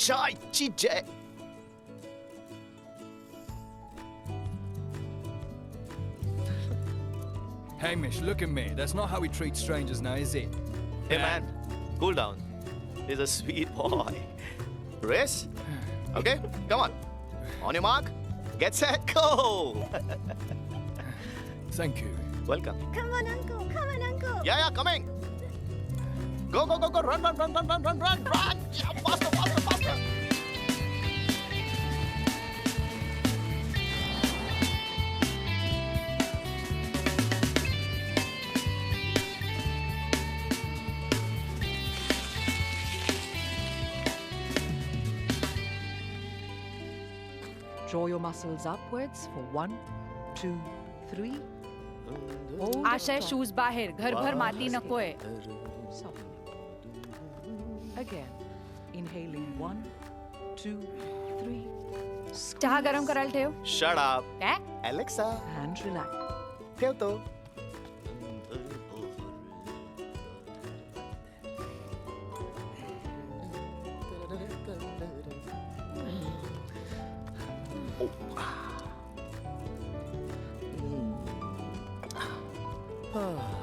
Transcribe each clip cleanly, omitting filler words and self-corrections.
चायची Jai. Hamish, look at me. That's not how we treat strangers now, is it? Hey man, cool down. He's a sweet boy. Race? Okay, come on. On your mark, get set, go. Thank you. Welcome. Come on, uncle. Come on, uncle. Yeah, coming. Go, go, go, go. Run, run, run, run, run, run, run, run. Yeah, faster, faster, faster. Draw your muscles upwards for 1, 2, 3. Hold at Aashay the top. Shoes बाहेर घरभर माती नकोय. Soften. Again. Inhaling 1, 2, 3. चहा गरम करायला ठेव. Shut up. काय? Alexa, And relax. ठेवतो.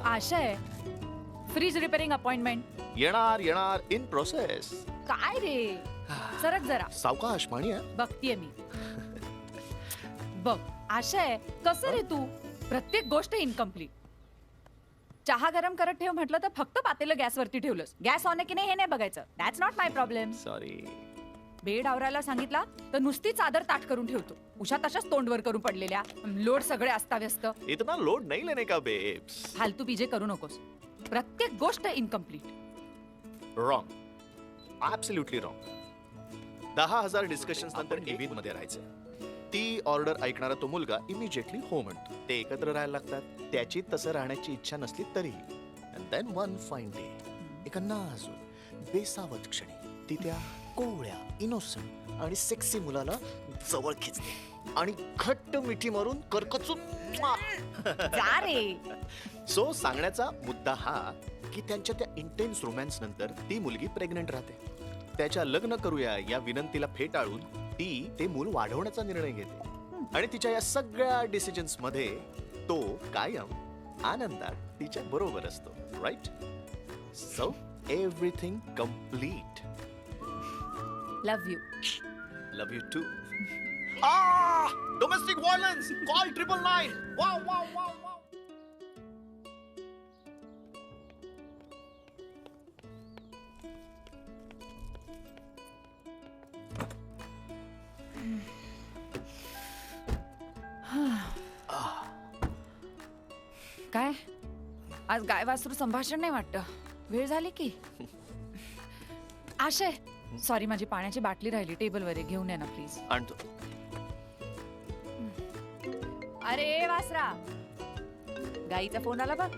आशय फ्रीज रिपेअरिंग अपॉइंटमेंट. येणार येणार इन प्रोसेस. काय रे सरक जरा. सावकाश पाणी आहे. बघतीये मी. बघ आशय कसं रे तू प्रत्येक गोष्ट इनकम्प्लीट. चहा गरम करत ठेव म्हटलं तर फक्त पातेलं गॅसवरती ठेवलंस. गॅस ऑन आहे की नाही हे नाही बघायचं. That's not my problem. Sorry. Bed आवरायला सांगितला तर नुसती चादर ताट करून ठेवतो. उषा तशाच तोंडवर करून पडलेल्या. लोड सगळे अस्ताव्यस्त. इतना लोड नहीं लेने का बेब्स. फालतू बीजे करू नकोस. प्रत्येक गोष्ट incomplete. Wrong. Absolutely wrong. 10,000 discussions नंतर नेव्हीत मध्ये राहायचं. ती ऑर्डर ऐकणारा तो मुलगा इमिजिएटली हो म्हणतो. ते एकत्र राहायला लागतात. त्याची तसं राहण्याची इच्छा नसली तरीही. And then one fine day एका नाजूक बेसावत क्षणी ती त्या कोवळ्या इनोसंट आणि सेक्सी मुलाला जवळ खेचते आणि घट्ट मिठी मारून करकचून. जा रे. सो सांगण्याचा मुद्दा हा की त्यांच्या त्या इंटेन्स रोमॅन्स नंतर ती मुलगी प्रेग्नंट राहते. त्याच्या लग्न करूया या विनंतीला फेटाळून ती ते मूल वाढवण्याचा निर्णय घेते आणि तिच्या या सगळ्या डिसिजन्स मध्ये तो कायम आनंदात तिच्या बरोबर असतो. Right? So everything complete. Love you. Love you too. Domestic violence. Call 999. Wow wow wow wow. काय आज गाय वासरू संभाषण नाही वाटतं. वेळ झाली की. आशय सॉरी माझी पाण्याची बाटली राहिली टेबलवर आहे. घेऊन या ना प्लीज. आणतो. अरे वासरा गाईचा फोन आला बघ.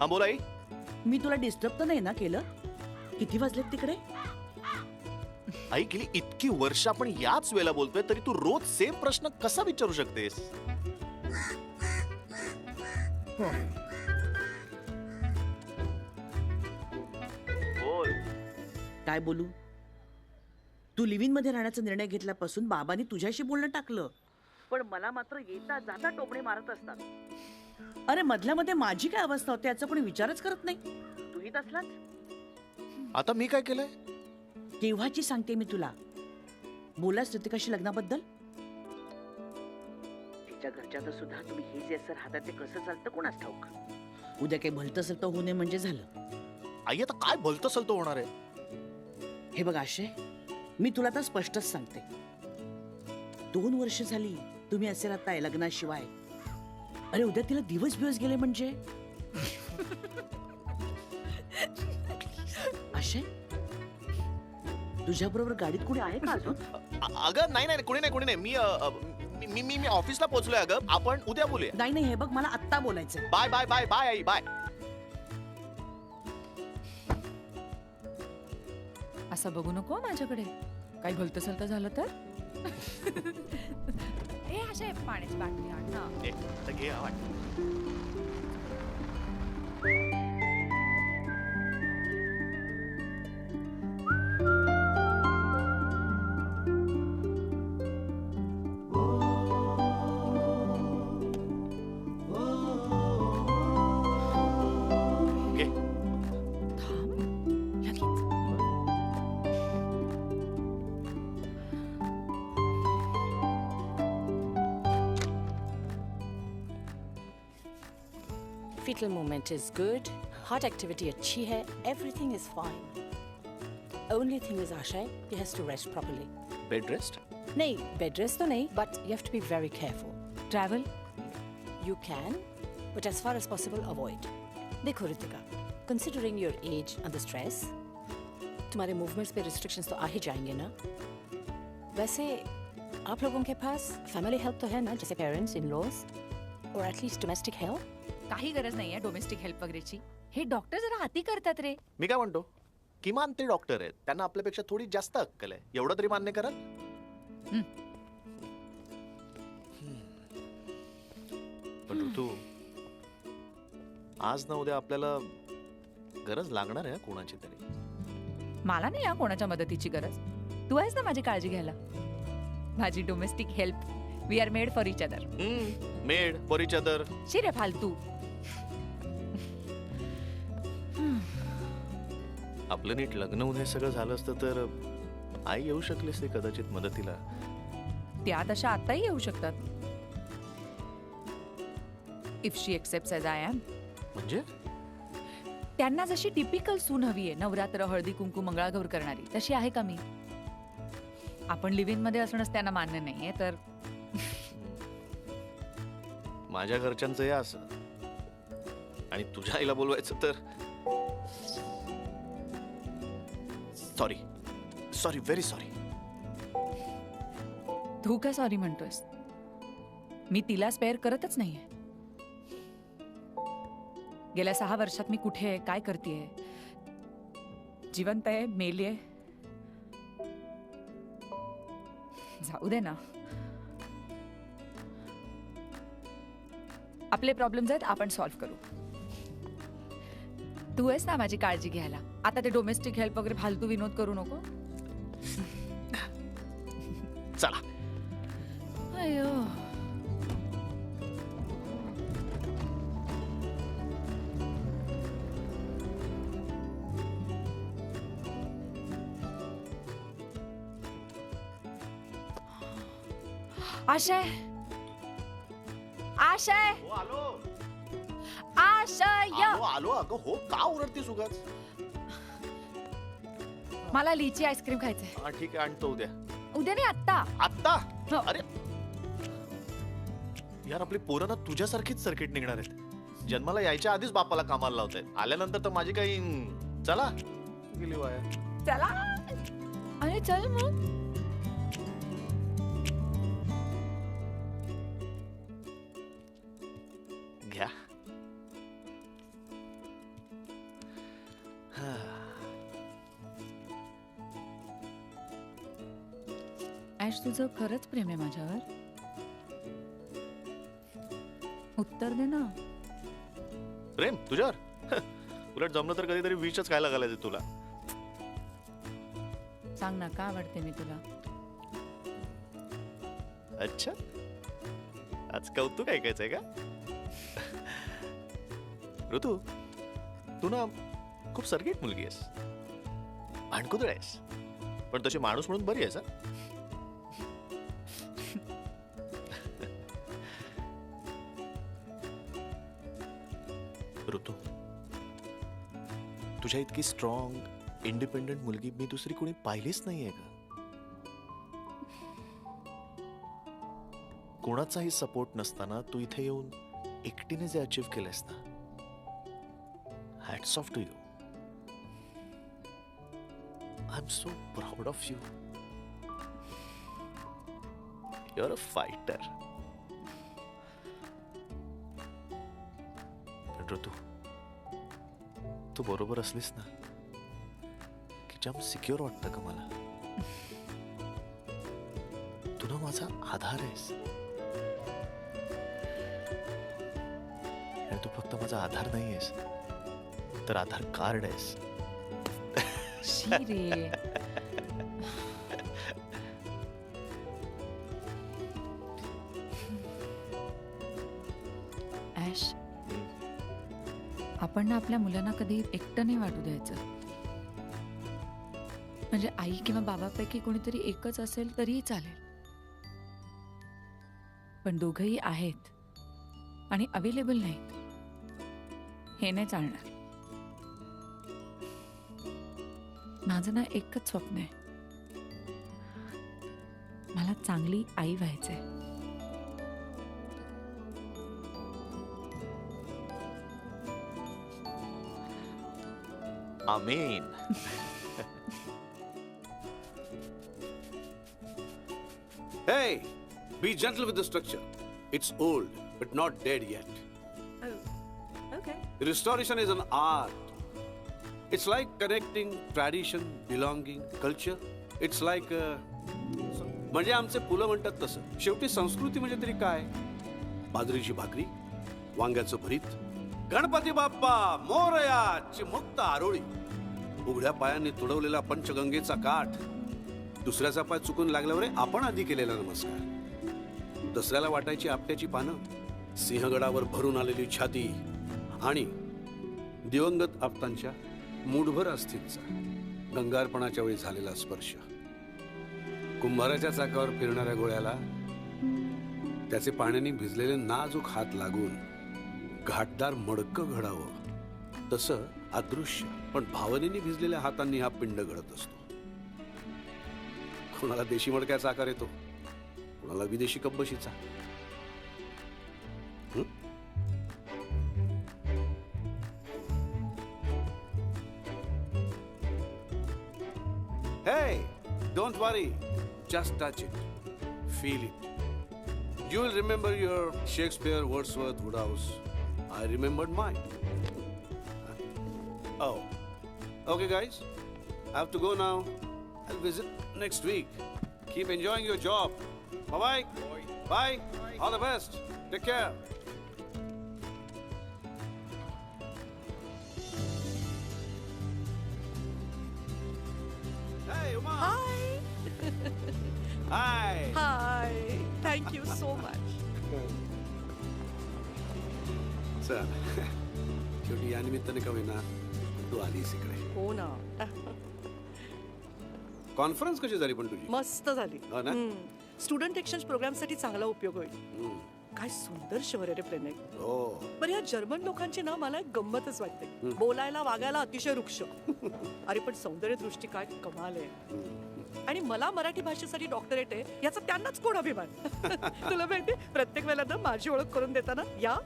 हा बोला आई. मी तुला डिस्टर्ब तर नाही ना केलं? किती वाजलेत तिकडे? आई गेली इतकी वर्ष आपण याच वेळेला बोलतोय तरी तू रोज सेम प्रश्न कसा विचारू शकतेस? बोल. काय बोलू? तू लिव्हिंग मध्ये राहण्याचा निर्णय घेतल्यापासून बाबांनी तुझ्याशी बोलणं टाकलं. पण मला मात्र येता जाता टोपणे मारत असतात. अरे मधल्या मध्ये माझी काय अवस्था होते याचा कोणी विचारच करत नाही. तूही तसलाच. आता मी काय केलंय? केव्हाची सांगते मी तुला. बोलास ऋतिकाशी लग्नाबद्दल? तिच्या घरच्यात सुद्धा तुम्ही हे जे असं राहतात ते कसं चालतं कोणास ठाऊक. उद्या काही भलतं सलतं होणे म्हणजे झालं. आई आता काय भलतं सलतं होणार आहे? हे बघ आशय, मी तुला आता स्पष्टच सांगते. 2 वर्ष झाली तुम्ही असे राहताय लग्नाशिवाय. अरे उद्या तिला दिवस गेले म्हणजे. आशय, तुझ्या बरोबर गाडीत कोणी आहे का अजून? अगं नाही नाही कोणी नाही. मी ऑफिसला पोहोचलोय. अगं आपण उद्या बोलूया. नाही हे बघ मला आत्ता बोलायचं. बाय बाय बाय बाय आई बाय. असं बघू नको माझ्याकडे. काही भलतं सलतं झालं तर. हे अशा पाण्याची बाटली आण ना. आता घे हा वाट. fetal movement is good, heart activity अच्छी है, everything is fine. Only thing is Ashay, he has to rest properly. Bed rest? नहीं, bed rest तो नहीं, but you have to be very careful. Travel You can, but as far as possible, avoid. देखो Ritika, considering your age and the stress, तुम्हारे movements पे restrictions तो आ ही जाएंगे ना? वैसे आप लोगों के पास family help तो है ना, जैसे parents, in-laws, or at least domestic help? काही गरज नाहीये डोमेस्टिक हेल्प वगैरेची. हे डॉक्टर जरा हाती करतात रे. मी काय म्हणतो, किमान ते डॉक्टर आहेत, त्यांना आपल्यापेक्षा थोडी जास्त अक्कल आहे, एवढं तरी मान्य कराल? पण ऋतू, आज ना उद्या आपल्याला गरज लागणार आहे कोणाची तरी. मला नाही या कोणाच्या मदतीची गरज. तू आहेस ना माझी काळजी घ्यायला. माझी domestic help. We are made for each other. Made for each other. शिरे फालतू. आपलं नीट लग्न होऊन हे सगळं झालं असतं तर आई येऊ शकली असते कदाचित मदतीला. त्या तशा आताही येऊ शकतात. If she accepts as I am. म्हणजे त्यांना जशी टिपिकल सून हवी आहे, नवरात्र, हळदी कुंकू, मंगळागौर करणारी, तशी आहे का मी? आपण लिव्ह इन मध्ये असणंच त्यांना मान्य नाहीये तर माझ्या घरच्यांचं हे असं, आणि तुझ्या आईला बोलवायचं तर सॉरी सॉरी व्हेरी सॉरी. तू काय सॉरी म्हणतोयस? मी तिला स्पेअर करतच नाहीये. गेल्या 6 वर्षात मी कुठे आहे, काय करतेय, जिवंत आहे, मेली आहे, जाऊ दे ना. आपले प्रॉब्लेम्स आहेत, आपण सॉल्व्ह करू. तू आहेस ना माझी काळजी घ्यायला. आता ते डोमेस्टिक हेल्प वगैरे फालतू विनोद करू नको. चला. अयो. आशय, आशय, हो आलो आशय. आलो आलो. अगं हो, का ओरडतीस उगाच? मला लिची आईस्क्रीम खायचंय. हा ठीक आहे, आणतो उद्या. उद्या नाही, आत्ता. आत्ता? हो. अरे यार, आपली पोरं ना तुझ्यासारखीच सर्किट निघणार आहेत. जन्माला यायच्या आधीच बापाला कामाला लावतायत. आल्यानंतर तर माझी काही चला गेली वाया. चला. अरे चल मग. घ्या. ऍश, तुझं खरंच प्रेम आहे माझ्यावर? उत्तर दे ना. प्रेम तुझ्यावर? उलट जमलं तर कधीतरी विषच खायला घालायचं तुला. सांग ना, का आवडते मी तुला? अच्छा, आज कौतुक ऐकायचंय का? ऋतू, तू ना खूप सर्किट मुलगी आहेस, भांडकुदळ आहेस, पण तशी माणूस म्हणून बरी आहेस. ऋतू, तुझ्या इतकी स्ट्रॉंग इंडिपेंडंट मुलगी मी दुसरी कोणी पाहिलीच नाहीये का? कोणाचाही सपोर्ट नसताना तू इथे येऊन एकटीने जे अचीव्ह केलंस ना, hats off to you. I am so proud of you. You are a fighter. पण ऋतू, तू बरोबर असलीस ना की जाम सिक्युअर वाटतं का मला. तू ना माझा आधार आहेस, आणि तू फक्त माझा आधार नाही आहेस, तर आधार कार्ड आहेस. शी रे. ऍश, आपण ना आपल्या मुलांना कधी एकटं नाही वाटू द्यायचं. म्हणजे आई किंवा बाबापैकी कोणीतरी एकच असेल तरीही चालेल, पण दोघंही आहेत आणि अवेलेबल नाहीत. हे नाही चालणार. माझं ना एकच स्वप्न आहे, मला चांगली आई व्हायचंय. आमेन. Hey, be gentle with the structure. It's old, but not dead yet. Okay. Restoration is an art. It's like connecting tradition, belonging, culture. It's like म्हणजे आमचे पुलं म्हणतात तसं. शेवटी संस्कृती म्हणजे तरी काय? बाजरीची भाकरी, वांग्याचं भरीत, गणपती बाप्पा मोरया ची मुक्त आरोळी, उघड्या पायाने तुडवलेला पंचगंगेचा काठ, दुसऱ्याचा पाय चुकून लागल्यावर आपण आधी केलेला नमस्कार, दसऱ्याला वाटायची आपट्याची पानं, सिंहगडावर भरून आलेली छाती आणि दिवंगत आप्तांच्या मूठभर अस्थिंचा गंगार्पणाच्या वेळी झालेला स्पर्श, कुंभाराच्या चाकावर फिरणाऱ्या गोळ्याला त्याचे पाण्याने भिजलेले नाजूक हात लागून घाटदार मडकं घडावं, तसं अदृश्य पण भावनेने भिजलेल्या हातांनी हा पिंड घडत असतो. कोणाला देशी मडक्याचा आकार येतो, कोणाला विदेशी कब्बशीचा. Hey, don't worry. Just touch it. Feel it. You will remember your Shakespeare, Wordsworth, Woodhouse. I remembered mine. Oh. Okay, guys. I have to go now. I'll visit next week. Keep enjoying your job. Bye-bye. Bye. All the best. Take care. Hey, Uma. Hi. High, thank you so much. चल. शेवटी या निमित्ताने का होईना तू आलीस इकडे. हो ना, कॉन्फरन्स कशी झाली पण तुझी? मस्त झाली. हो ना? स्टुडंट एक्सचेंज प्रोग्राम साठी चांगला उपयोग होईल. हम्म. काय सुंदर शहर आहे रे प्रेम. हो. बरं या जर्मन लोकांची ना मला एक गंमतच वाटते. बोलायला वागायला अतिशय वृक्ष. अरे पण सौंदर्य दृष्टी काय कमाल आहे. आणि मला मराठी भाषेसाठी डॉक्टरेट आहे याचा त्यांनाच कोण अभिमान. तुला माहिती प्रत्येक वेळेला ना माझी ओळख करून देताना या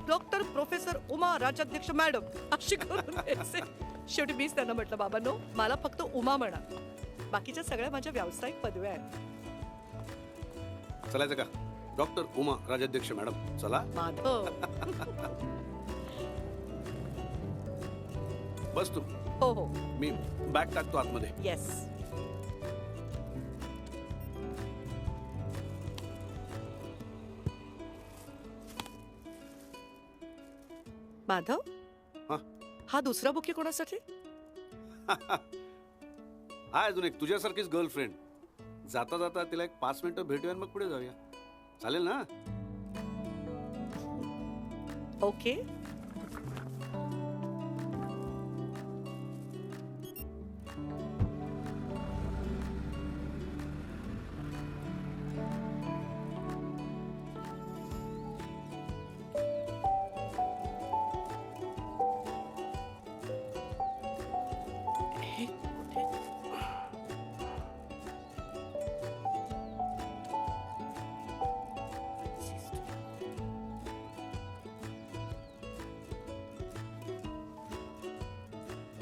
डॉक्टर प्रोफेसर उमा राज्याध्यक्ष मॅडम अशी करून द्यायचे. शेवटी मीच त्यांना म्हटलं बाबांनो मला फक्त उमा म्हणा, बाकीच्या सगळ्या माझ्या व्यावसायिक पदव्या आहेत. चलायचं का? डॉक्टर उमा राज्याध्यक्ष मॅडम चला. माधव. बस तू. हो हो मी बॅग टाकतो आतमध्ये. येस. माधव हा? हा दुसरा बुके कोणासाठी? हा अजून एक तुझ्यासारखीच गर्लफ्रेंड. जाता जाता तिला एक 5 मिनिटं भेटूया आणि मग पुढे जाऊया. चालेल ना? ओके.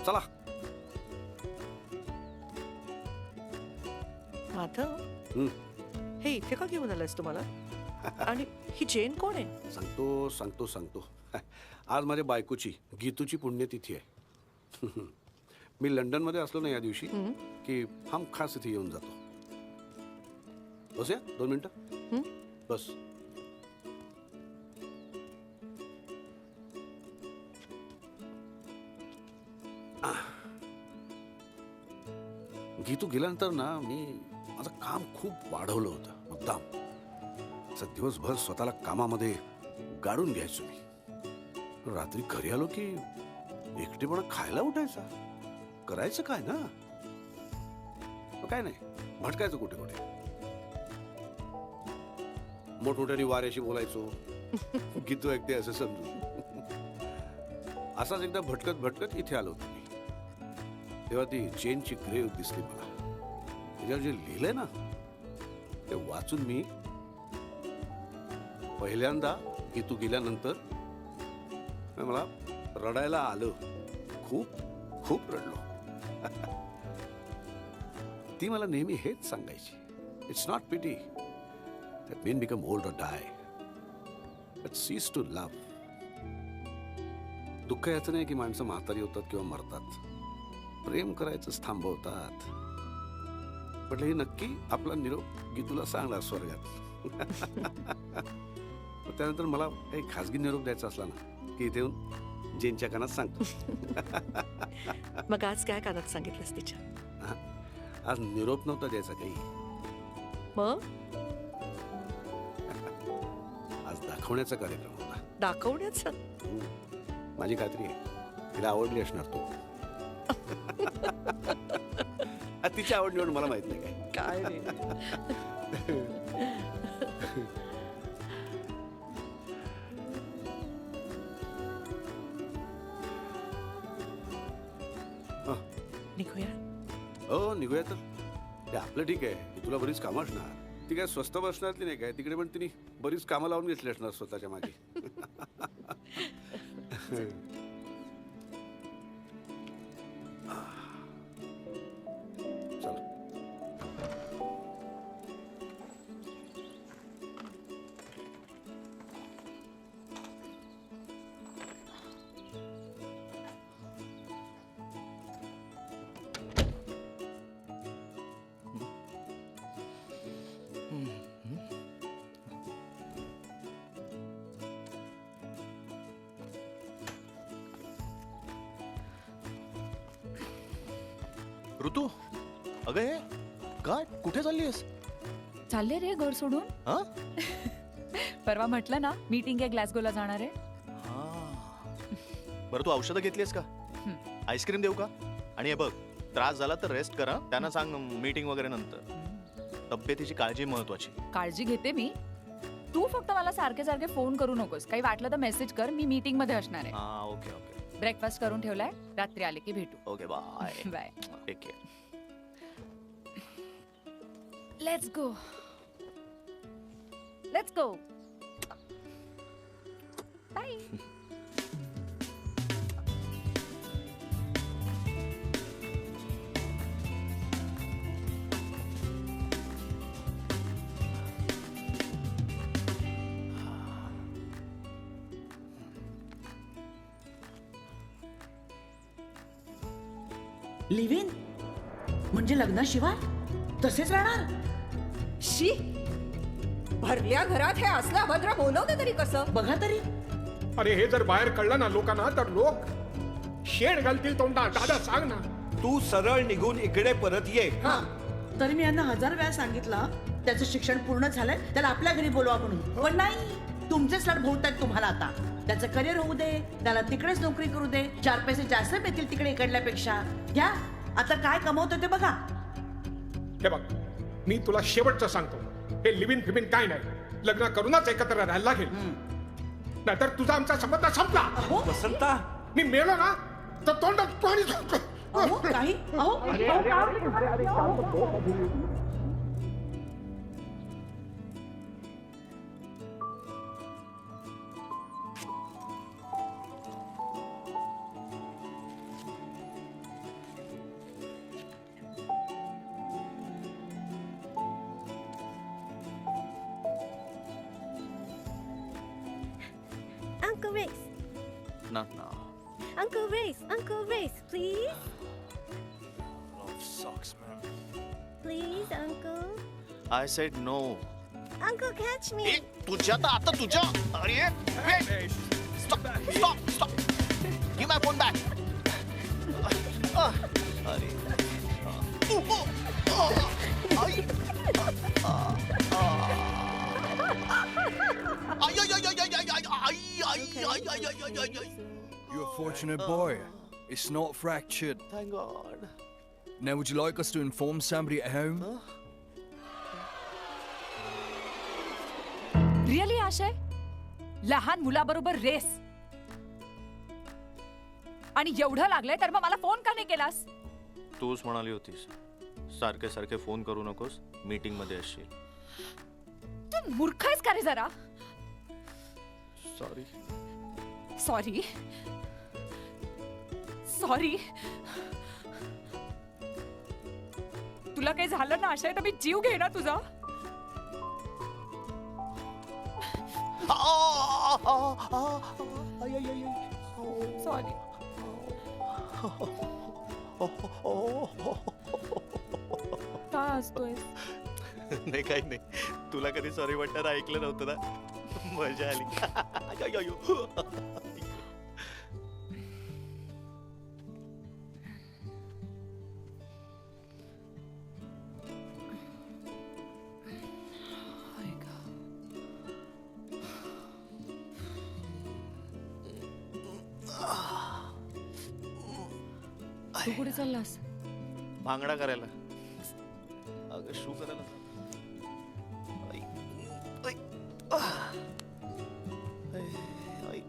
चला. माधव हम्म. हे इथे का घेऊन आलायस तुम्हाला? आणि ही चेन कोण आहे? सांगतो सांगतो सांगतो. आज माझ्या बायकोची गीतूची पुण्यतिथी आहे. मी लंडनमध्ये असलो ना या दिवशी की हम खास इथे येऊन जातो. बस या 2 मिनिटं. बस. गीतू गेल्यानंतर ना मी माझं काम खूप वाढवलं होतं मुद्दाम. असं दिवसभर स्वतःला कामामध्ये गाडून घ्यायचो मी. रात्री घरी आलो की एकटेपणा खायला उठायचा. करायचं काय ना? काय नाही भटकायचं कुठे कुठे. मोठमोठ्याने वाऱ्याशी बोलायचो. गीतू ऐकते असं समजून. असाच एकदा भटकत भटकत इथे आलो होतो मी. तेव्हा ती चेनची ग्रेव दिसली मला. त्याच्यावर जे लिहिलंय ना ते वाचून मी पहिल्यांदा की तू गेल्यानंतर मला रडायला आलं. खूप खूप रडलो. ती मला नेहमी हेच सांगायची, it's not pity that men become old or die, but cease to love. दुःख याचं नाही की माणसं म्हातारी होतात किंवा मरतात. प्रेम करायचंच थांबवतात. पण हे नक्की आपला निरोप गीतूला सांगणार स्वर्गात. त्यानंतर मला काही खासगी निरोप द्यायचा असला ना की इथे येऊन जेनच्या कानात सांगतो. मग आज काय कानात सांगितलंस तिच्या? आज निरोप नव्हता द्यायचा काही, मग आज दाखवण्याचा कार्यक्रम होता. दाखवण्याचं? माझी खात्री आहे तिला आवडली असणार तू. तिची आवड निवड मला माहित नाही काय. काय रे. निघूया. हो निघूया तर. ते आपलं ठीक आहे, ती तुला बरीच कामं असणार. ती काय स्वस्त बसण्यातली नाही काय, तिकडे पण तिने बरीच कामं लावून घेतली असणार स्वतःच्या मागे. चला. ऋतू, अगं हे काय कुठे चाललीयस? चालले रे घर सोडून. हा? परवा म्हटलं ना मीटिंग आहे ग्लासगोला जाणार आहे. बरं तू औषधं घेतलीस का? आईस्क्रीम देऊ का? आणि हे बघ, त्रास झाला तर रेस्ट करा. त्यांना सांग मीटिंग वगैरे नंतर. तब्येतीची काळजी महत्वाची. काळजी घेते मी. तू फक्त मला सारखे सारखे फोन करू नकोस. काही वाटलं तर मेसेज कर. मी मीटिंग मध्ये असणार आहे. हा ओके ओके ब्रेकफास्ट करून ठेवलाय. रात्री आले की भेटू. Okay bye. Bye. Take care. Let's go. Let's go. Bye. Live in म्हणजे लग्नाशिवाय तसेच राहणार? शी, भरल्या घरात हे असलं अभद्र बोलवते तरी कसं? बघा तरी. अरे हे जर बाहेर कळलं ना लोकांना तर लोक शेण घालतील तोंडात. दादा सांग ना. तू सरळ निघून इकडे परत ये. हा तरी मी यांना 1000 वेळा सांगितलं त्याचं शिक्षण पूर्ण झालंय, त्याला आपल्या घरी बोलवा म्हणून. पण नाही, तुमचेच लाड भोवतात तुम्हाला. आता त्याचं करिअर होऊ दे, त्याला तिकडेच नोकरी करू दे. 4 पैसे जास्त मिळतील तिकडे इकडल्यापेक्षा. घ्या आता काय कमवतो ते बघा. हे बघ, मी तुला शेवटचं सांगतो, हे लिव्हिन फिबिन काय नाही. लग्न करूनच एकत्र राहायला लागेल, नाहीतर तुझा आमचा संबंध संपला. वसंता, मी मेलो ना तर तोंडात पाणी. अहो काही अहो Uncle Rex. Not now. Uncle Rex. Uncle Rex, please. Love sucks, man. Please, Uncle. I said no. Uncle, catch me. ए, तुझ्या तर आता तुझ्या. अरे wait. Stop. Stop. Stop. Give my phone back. अरे. आई. You're a fortunate boy. It's not fractured. Thank God. Now, would you like us to inform somebody at home? Really Ashay? लहान मुलाबरोबर race? आणि एवढं लागलंय तर मग मला फोन का नाही केलास? तूच म्हणाली होतीस सारखे सारखे फोन करू नकोस, मीटिंग मध्ये असशील. तू मूर्ख आहेस का रे जरा? सॉरी. Sorry sorry. तुला काही झालं ना आशय तर मी जीव घे ना तुझा. सॉरी. का हसतोयस? नाही काही नाही, तुला कधी सॉरी म्हणताना ऐकलं नव्हतं ना, मजा आली. तू कुठे चाललास? भांगडा करायला. अगं शू करायला. आई, आई, आई.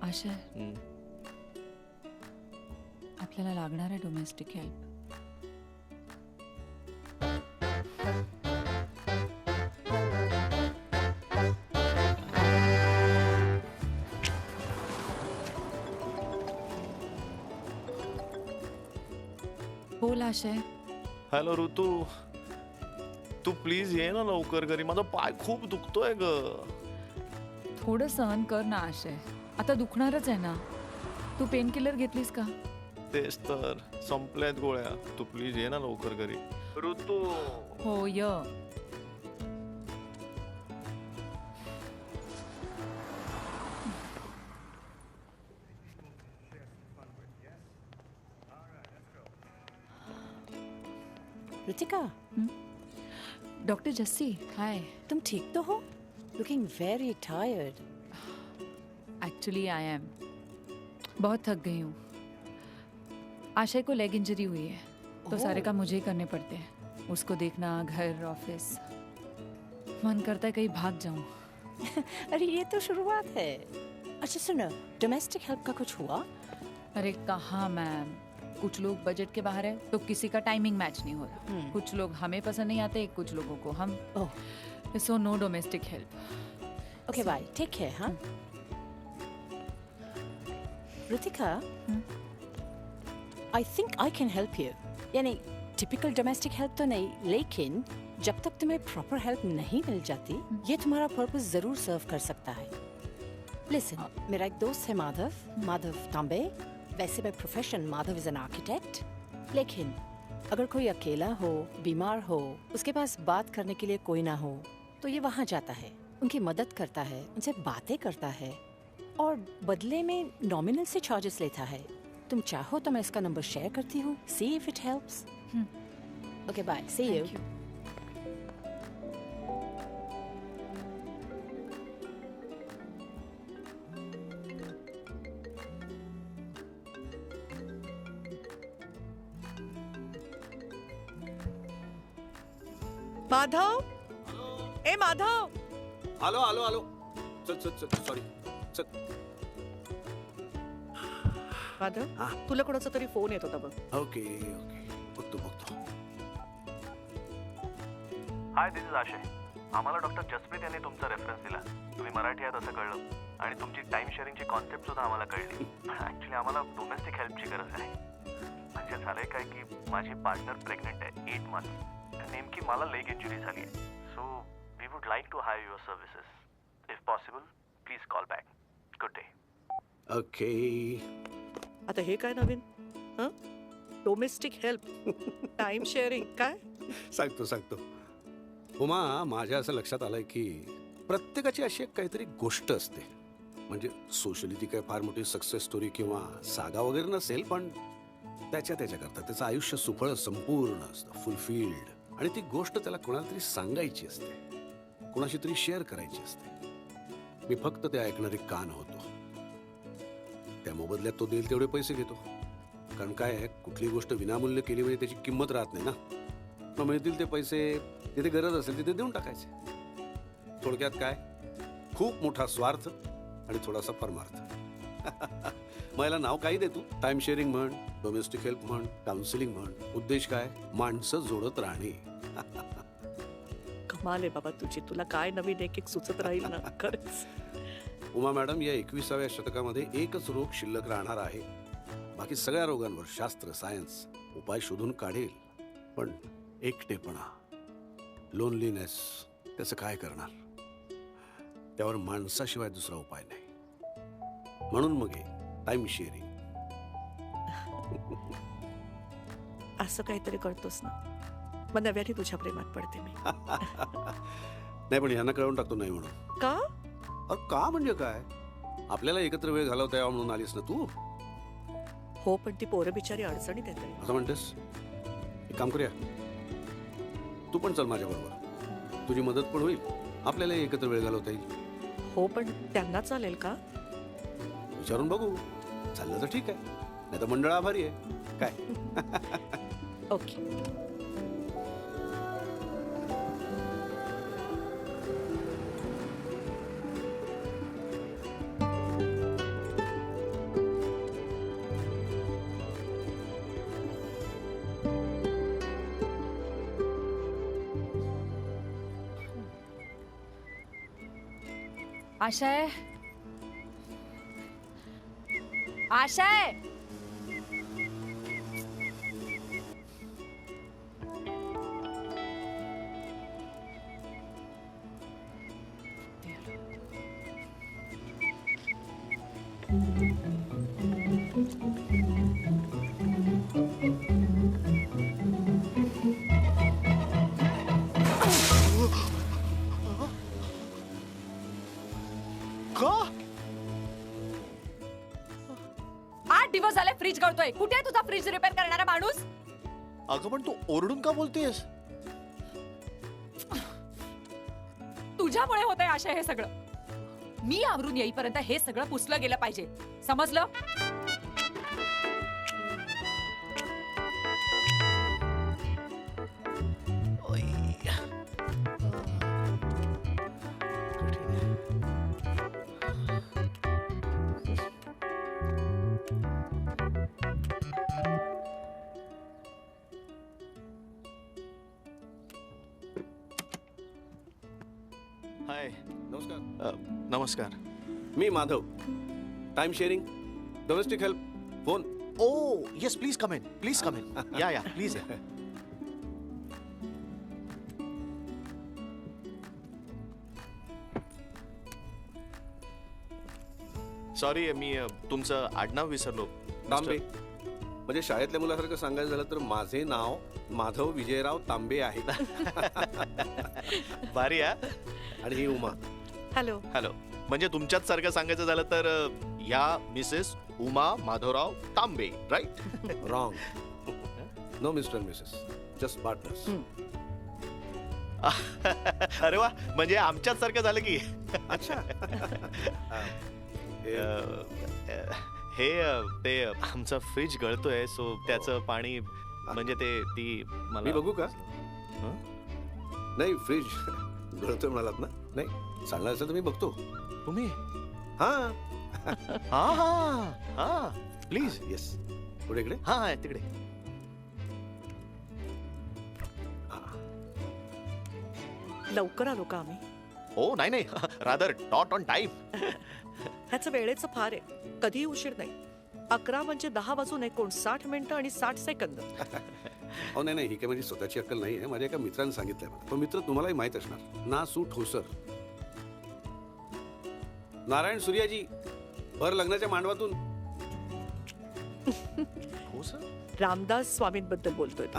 आशय, आपल्याला लागणार आहे डोमेस्टिक हेल्प. बोल आशय. हॅलो ऋतू, तू प्लीज ये ना लवकर घरी, माझा पाय खूप दुखतोय ग. थोडं सहन कर ना आशय, आता दुखणारच आहे ना. तू पेन किलर घेतलीस का? तेच तर, संपल्यात गोळ्या. तू प्लीज ये ना लवकर घरी ऋतू. हो य. ऋतिका, डॉक्टर जस्सी, हाय. तुम ठीक तो हो? Looking very tired. Actually I am बहुत थक गई हूँ. आशय को लेग इंजरी हुई है तो सारे काम मुझे ही करने पड़ते हैं. उसको देखना, घर, ऑफिस. मन करता है कहीं भाग जाऊं. अरे ये तो शुरुआत है. अच्छा सुनो, डोमेस्टिक हेल्प का कुछ हुआ? अरे कहाँ मैम, कुछ लोग बजट के बाहर है तो किसी का टाइमिंग मैच नहीं हो रहा. कुछ लोग हमें पसंद नहीं आते, कुछ लोगों को हम. So no domestic help. Okay bye, take care. हाँ Ritika, I think I can help you. यानी टिपिकल डोमेस्टिक हेल्प तो नहीं, लेकिन जब तक तुम्हें प्रॉपर हेल्प नहीं मिल जाती, ये तुम्हारा पर्पस जरूर सर्व कर सकता है. लिसन, मेरा एक दोस्त है माधव तांबे. वैसे मैं profession Madhav is an architect, लेकिन अगर कोई अकेला हो, बीमार हो, उसके पास बात करने के लिए कोई ना हो, तो ये वहाँ जाता है, उनकी मदद करता है, उनसे बातें करता है और बदले में नॉमिनल से चार्जेस लेता है. तुम चाहो तो मैं इसका नंबर शेयर करती हूँ. See if it helps. Okay bye, see you. Madhav, ए माधव. आलो आलो आलो. चल चल चल, सॉरी. चल. माधव, तुला कोणाचा तरी फोन येत होता बघ. ओके ओके, बघतो बघतो. हाय, दिस इज आशय. आम्हाला डॉक्टर जसप्रीत यांनी तुमचा रेफरन्स दिला. तुम्ही मराठी आहात असं कळलं आणि तुमची टाइम शेअरिंगची कॉन्सेप्ट सुद्धा आम्हाला कळली. ऍक्च्युली आम्हाला डोमेस्टिक हेल्पची गरज आहे. म्हणजे झालंय काय की माझी पार्टनर प्रेग्नेंट आहे 8 months. नेमकी मला लेग इंजुरी झाली आहे. So we would like to hire your services. If possible please call back. Good day. Okay. आता हे काय नवीन डोमेस्टिक हेल्प टाइम शेअरिंग काय सांगतो. उमा, माझ्या असं लक्षात आलंय की प्रत्येकाची अशी एक काहीतरी गोष्ट असते. म्हणजे सोशली ती काय फार मोठी सक्सेस स्टोरी किंवा सागा वगैरे नसेल, पण त्याच्याकरता त्याचं आयुष्य सुफळ संपूर्ण असतं, फुलफिल्ड. आणि ती गोष्ट त्याला कोणाला तरी सांगायची असते, कोणाशी तरी शेअर करायची असते. मी फक्त ते ऐकणारे कान होतो. त्या मोबदल्यात तो देईल तेवढे पैसे घेतो. कारण काय आहे, कुठली गोष्ट विनामूल्य केली म्हणजे त्याची किंमत राहत नाही ना. मग मिळतील ते पैसे जिथे गरज असेल तिथे देऊन टाकायचे. थोडक्यात काय, खूप मोठा स्वार्थ आणि थोडासा परमार्थ. मग याला नाव काही दे तू. टाइम शेअरिंग म्हण, डोमेस्टिक हेल्प म्हण, काउन्सिलिंग म्हण. उद्देश काय, माणसं जोडत राहणे. कमाल आहे बाबा तुझी. तुला काय नवीन एक सुचत राहील ना खरंच. उमा मॅडम, या 21व्या शतकामध्ये एकच रोग शिल्लक राहणार आहे. बाकी सगळ्या रोगांवर शास्त्र, सायन्स उपाय शोधून काढेल. पण एकटेपणा, लोनलीनेस, त्याचं काय करणार? त्यावर माणसाशिवाय दुसरा उपाय नाही. म्हणून मग टाइम शेअरिंग. असं काहीतरी करतोस ना, मग नव्याने तुझ्या प्रेमात पडते मी. नाही, पण यांना कळवून टाकतो नाही म्हणून. का? अरे का म्हणजे काय, आपल्याला एकत्र वेळ घालवता यावा म्हणून आलीस ना तू. हो, पण ती पोरं बिचारी अडचणीत येते. असं म्हणतेस? एक काम करूया, तू पण चल माझ्या बरोबर. तुझी मदत पण होईल, आपल्याला एकत्र वेळ घालवता येईल. हो, पण त्यांना चालेल का? विचारून बघू. चाललं तर ठीक आहे, नाही तर मंडळ आभारी आहे. काय? ओके. आशय, आशय, दिवस झाले फ्रीज गळतोय. कुठे आहे तुझा फ्रीज रिपेअर करणारा माणूस? अगं पण तू ओरडून का बोलतेस? तुझ्यामुळे होतंय आशय हे सगळं. मी आवरून येईपर्यंत हे सगळं पुसलं गेलं पाहिजे, समजलं? हाय. नमस्कार. नमस्कार. मी Madhav. Time sharing, domestic help, phone. Oh yes, please come in, please come in. या प्लीज या. सॉरी, मी तुमचं आडनाव विसरलो. तांबे. म्हणजे शाळेतल्या मुलासारखं सांगायचं झालं तर माझे नाव माधव विजयराव तांबे आहे. भारी आहे. आणि ही उमा. हॅलो. हॅलो. म्हणजे तुमच्याच सारखं सांगायचं झालं तर या Mrs Uma Madhavrao Tambe, right? Wrong. No Mr Mrs, just partners. अरे वा, म्हणजे आमच्याच सारखं झालं की. अच्छा. हे ते आमचा फ्रीज गळतोय, सो त्याचं पाणी म्हणजे ती मला. मी बघू का? नाही, फ्रीज गळतोय म्हणालात ना? नाही, चांगला असेल तर मी बघतो. तुम्ही? हा हा हा हा, प्लीज. येस. पुढे इकडे. हा तिकडे. लवकर आलो का आम्ही? हो, नाही, रादर डॉट ऑन टाइम. ह्याचं वेळेचं फार आहे, कधीही उशीर नाही. 11 म्हणजे 10 वाजून 59 मिनिटं आणि 60 सेकंद. हो नाही ही काही माझी स्वतःची अक्कल नाही आहे. माझ्या एका मित्राने सांगितलंय मला. तो मित्र तुम्हालाही माहित असणार. नासू ठोसर. नारायण सूर्याजी भर लग्नाच्या मांडवातून रामदास स्वामींबद्दल बोलतोय तो.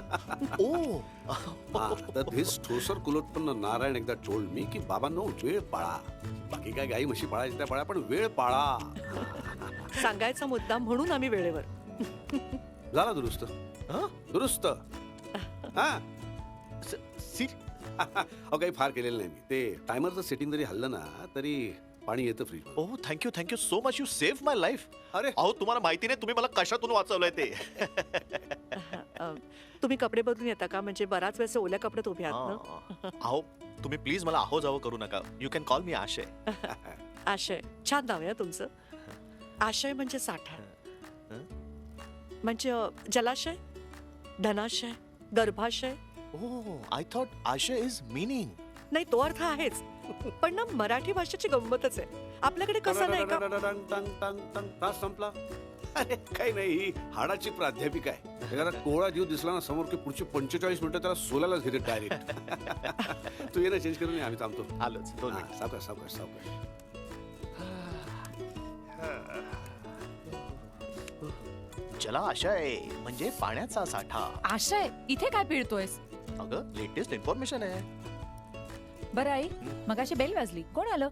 तर धिस ठोसर कुलोत्पन्न नारायण एकदा टोल्ड मी की बाबांनो वेळ पाळा. बाकी काय गाई म्हशी पाळायच्या त्या पाळा, पण वेळ पाळा. सांगायचा मुद्दा म्हणून आम्ही वेळेवर. झाला दुरुस्त. दुरुस्त. हा अहो काही फार केलेलं नाही मी. ते टायमरचं सेटिंग जरी हल्लं ना तरी पाणी येतं fridge. Oh thank you so much, you save my life. अरे अहो तुम्हाला माहिती नाही तुम्ही मला कशातून वाचवलंय ते. तुम्ही कपडे बदलून येता का? म्हणजे बराच वेळेस ओल्या कपड्यात उभे आहात ना. अहो तुम्ही प्लीज मला अहो जावं करू नका. यू कॅन कॉल मी आशय. आशय छान नाव आहे तुमचं. आशय म्हणजे साठा, म्हणजे जलाशय, धनाशय, गर्भाशय. Oh I thought Ashay is meaning. नाही तो अर्थ आहेच, पण ना मराठी भाषेची गंमतच आहे. आपल्याकडे कसं नाही का. तास संपला. अरे काही नाही, ही हाडाची प्राध्यापिका आहे. एखादा कोवळा जीव दिसला ना समोर की पुढची 45 मिनिटं त्याला सोलायलाच घेते डायरेक्ट. तू ये ना चेंज करून आम्ही थांबतो. आलोच 2 मिनिट. सावकाश सावकाश सावकाश. जलाशय म्हणजे पाण्याचा साठा. आशय इथे काय पिळतोयस? अगं लेटेस्ट इन्फॉर्मेशन आहे. बरं आई, मगाशी बेल वाजली, कोण आलं?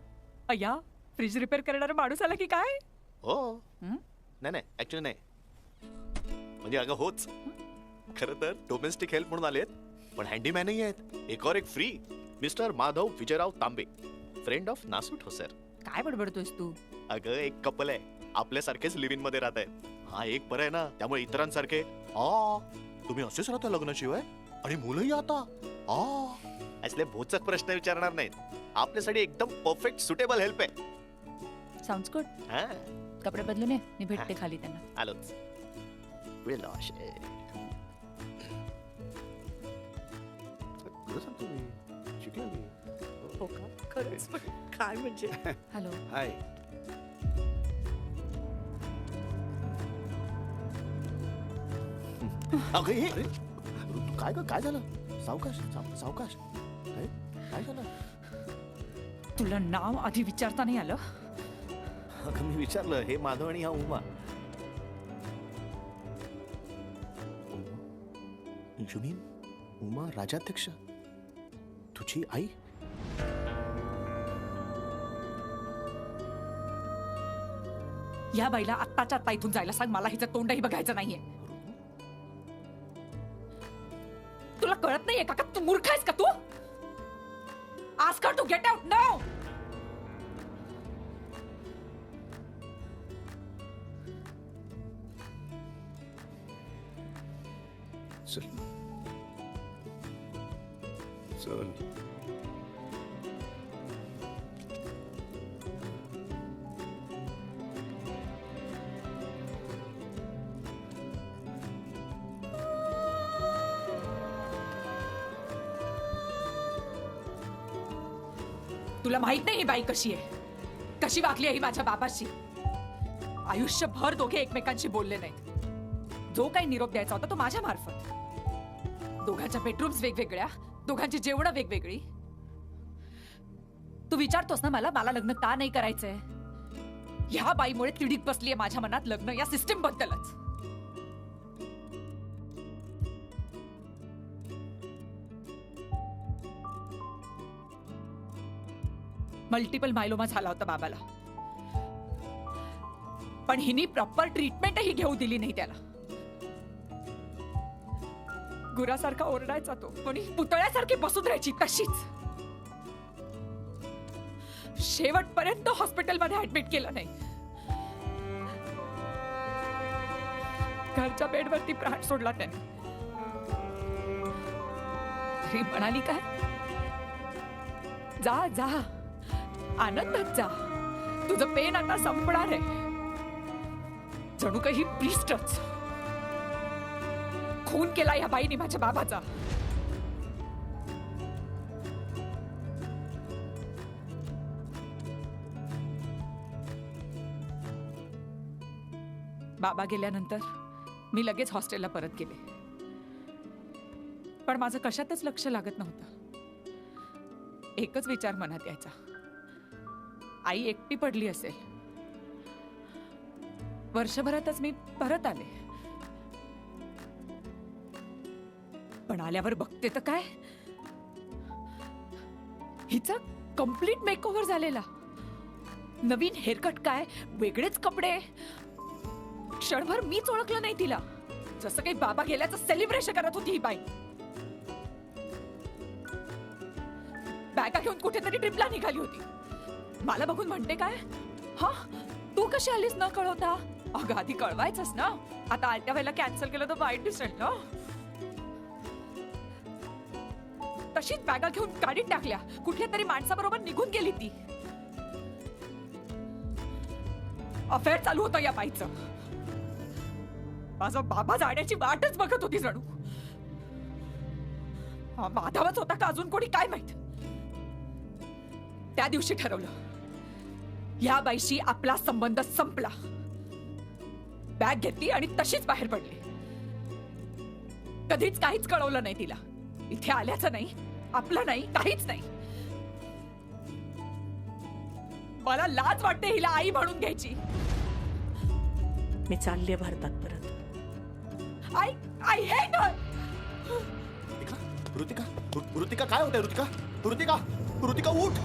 अय्या, फ्रीज रिपेअर करणारा माणूस आला की काय? हो नाही ऍक्च्युली नाही, म्हणजे अगं होच. खरं तर डोमेस्टिक हेल्प म्हणून आलेत, पण हँडीमॅनही आहेत. एक और एक free. Mr Madhav Vijayrao Tambe, friend of Nasu Thosar. काय बडबडतोयस तू? अगं एक कपल आहे, आपल्यासारखेच लिव्ह इन मध्ये राहत आहेत. हा एक बरं आहे ना, त्यामुळे इतरांसारखे तुम्ही असेच राहता लग्नाशिवाय आणि मुलंही आता असले भोचक प्रश्न विचारणार नाहीत. आपल्यासाठी एकदम परफेक्ट सुटेबल हेल्प आहे. Sounds good. कपडे बदलून ये, मी भेटते खाली त्यांना. आलोच. विलाशे. खरं सांगतो मी, शिकलो मी. हो का? खरंच? पण काय म्हणजे. हॅलो. हाय. अगं हे काय ग, काय झालं? सावकाश सावकाश. काय झालं? तुला नाव आधी विचारता नाही आलं? अगं मी विचारलं, हे माधव आणि हा उमा. You mean उमा राजाध्यक्ष, तुझी आई? या बाईला आत्ताच्या आत्ता इथून जायला सांग. मला हिचं तोंडही बघायचं नाहीये. तुला कळत नाहीये का? तू मूर्ख आहेस का? तू ask her to get out now. चल चल. तुला माहित नाही ही बाई कशी आहे, कशी वागली आहे ही माझ्या बाबाशी. आयुष्यभर दोघे एकमेकांशी बोलले नाहीत. जो काही निरोप द्यायचा होता तो माझ्या मार्फत. दोघांच्या बेडरूम्स वेगवेगळ्या, दोघांची जेवणं वेगवेगळी. तू विचारतोस ना मला लग्न का नाही करायचंय? ह्या बाईमुळे तिडीक बसलीये माझ्या मनात लग्न या सिस्टीम बद्दलच. मल्टिपल मायलोमा झाला होता बाबाला, पण हिनी प्रॉपर ट्रीटमेंटही घेऊ दिली नाही त्याला. गुरासारखा ओरडायचा तो, कोणी पुतळ्यासारखी बसून राहायची तशीच. शेवटपर्यंत हॉस्पिटलमध्ये ऍडमिट केलं नाही. घरच्या बेडवरती प्राण सोडला त्याने. तरी म्हणाली काय, जा जा आनंदात जा, तुझं पेन आता संपणार आहे. जणू काही प्रिस्टच. खून केला या बाईने माझ्या बाबाचा. बाबा गेल्यानंतर मी लगेच हॉस्टेलला परत गेले. पण माझं कशातच लक्ष लागत नव्हतं. एकच विचार मनात यायचा, आई एकटी पडली असेल. वर्षभरातच मी परत आले, पण आल्यावर बघते तर काय, हिचा कंप्लीट मेकओव्हर झालेला. नवीन हेअरकट, काय वेगळेच कपडे. क्षणभर मीच ओळखलं नाही तिला. जसं काही बाबा गेल्याचं सेलिब्रेशन करत होती ही बाई. बॅगा घेऊन कुठेतरी ट्रिपला निघाली होती. मला बघून म्हणते काय, हा तू कशी आलीस न कळवता? अगं आधी कळवायचंस ना. आता आलत्या वेळेला कॅन्सल केलं तर वाईट दिसेल ना. तशीच बॅगा घेऊन गाडीत टाकल्या, कुठल्या तरी माणसाबरोबर निघून गेली ती. अफेअर चालू होतं या बाईचं. माझा बाबा जाण्याची वाटच बघत होती जणू. हा माधवच होता का अजून कोणी काय माहित. त्या दिवशी ठरवलं, या बाईशी आपला संबंध संपला. बॅग घेतली आणि तशीच बाहेर पडली. कधीच काहीच कळवलं नाही तिला. इथे आल्याचं नाही, आपलं नाही, काहीच नाही. मला लाज वाटते हिला आई म्हणून घ्यायची. मी चालले भारतात परत. I I hate her. Ritika, Ritika काय होतंय? ऋतिका, ऋतिका, ऋतिका उठ.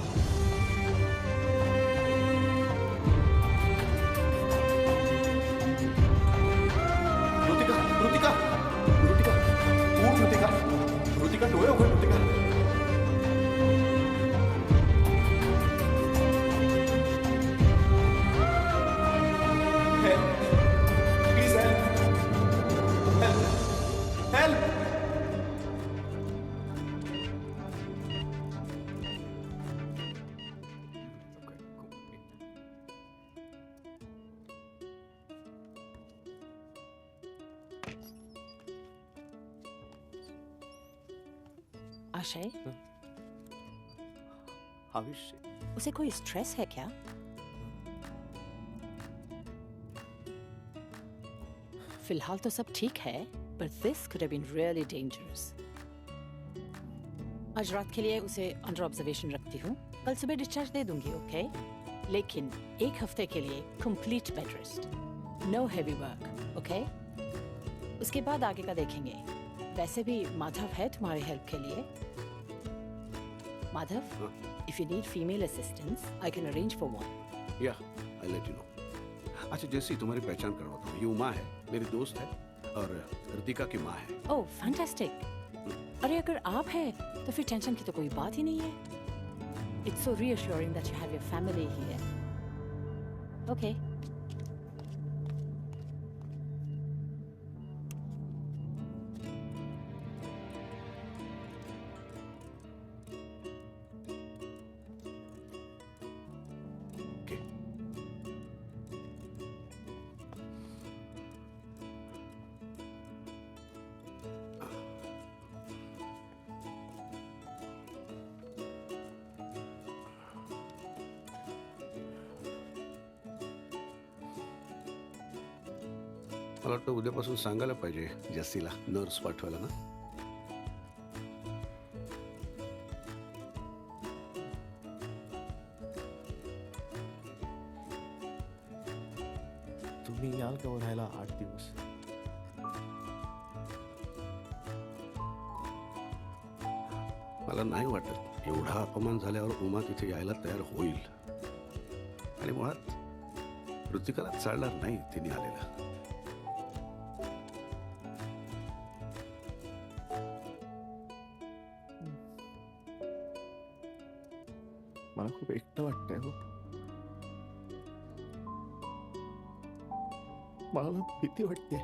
ऋतिका, ऋतिका, ऋतिका उठ. ऋतिका, ऋतिका डोळे उघड. Ritika, please help. आशय, आयुष्य उसे कोई स्ट्रेस है क्या? फिलहाल तो सब ठीक है, but this could have been really dangerous. आज रात के लिए उसे अंडर ऑब्जर्वेशन रखती हूँ. कल सुबह डिस्चार्ज दे दूंगी, ओके? लेकिन 1 हफ्ते के लिए complete bed rest, no heavy work, okay? उसके बाद आगे का देखेंगे. वैसे भी माधव है तुम्हारी हेल्प के लिए. Madhav, if you need female assistance, I can arrange for one. या आई लेट यू नो. अच्छा जैसी तुम्हारी पहचान करवाता हूँ. ये उमा है, मेरी दोस्त है, और ऋतिका की माँ है. Oh fantastic. अरे अगर आप हैं तो फिर टेंशन की तो कोई बात ही नहीं है. It's so reassuring that you have your family here. Okay. मला वाटतं उद्यापासून सांगायला पाहिजे जस्सीला नर्स पाठवायला ना. तुम्ही याल का राहायला 8 दिवस? मला नाही वाटत एवढा अपमान झाल्यावर उमा तिथे यायला तयार होईल. आणि मुळात ऋतिकाला चालणार नाही तिने आलेला. मला खूप एकटं वाटतंय हो. मला भीती वाटते.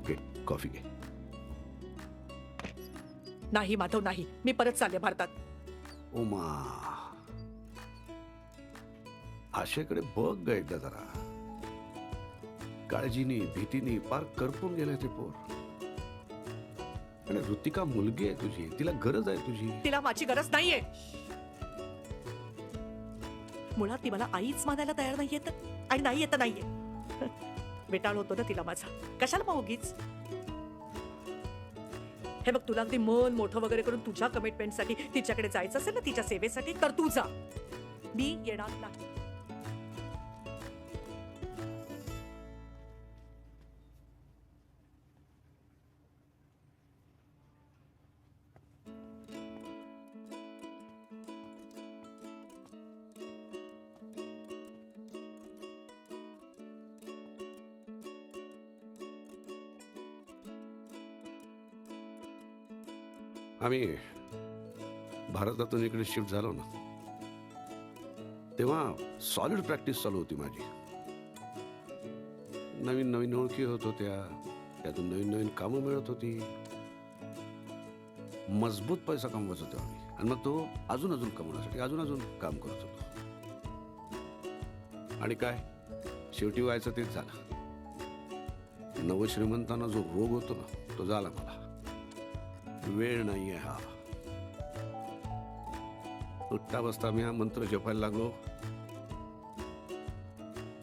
घे कॉफी घे. नाही माधव नाही, मी परत चालले भारतात. उमा, आशेकडे बघ ग एकदा जरा. काळजीनी भीतीनी पार करपून गेले ते पोर. आणि ऋतिका मुलगी आहे तुझी, तिला गरज आहे तुझी. तिला माझी गरज नाहीये. मुळात ती मला आईच मानायला तयार नाहीये तर, आणि नाहीये तर नाहीये. बेटाळ होतो ना तिला माझा, कशाला मग उगीच. हे बघ, तुला अगदी मन मोठं वगैरे करून तुझ्या कमिटमेंटसाठी तिच्याकडे जायचं असेल ना, तिच्या सेवेसाठी, तर तू जा. मी येणार नाही. आम्ही भारतातून इकडे शिफ्ट झालो ना, तेव्हा सॉलिड प्रॅक्टिस चालू होती माझी. नवीन नवीन ओळखी होत होत्या, त्यातून नवीन नवीन कामं मिळत होती, मजबूत पैसा कमवत होतो आम्ही. आणि मग तो अजून अजून कमवण्यासाठी अजून काम करत होतो. आणि काय, शेवटी व्हायचं तेच झालं. नवश्रीमंतांना जो रोग होतो ना, तो झाला मला. वेळ नाहीये हा. उठता बसता मी हा मंत्र जपायला लागलो.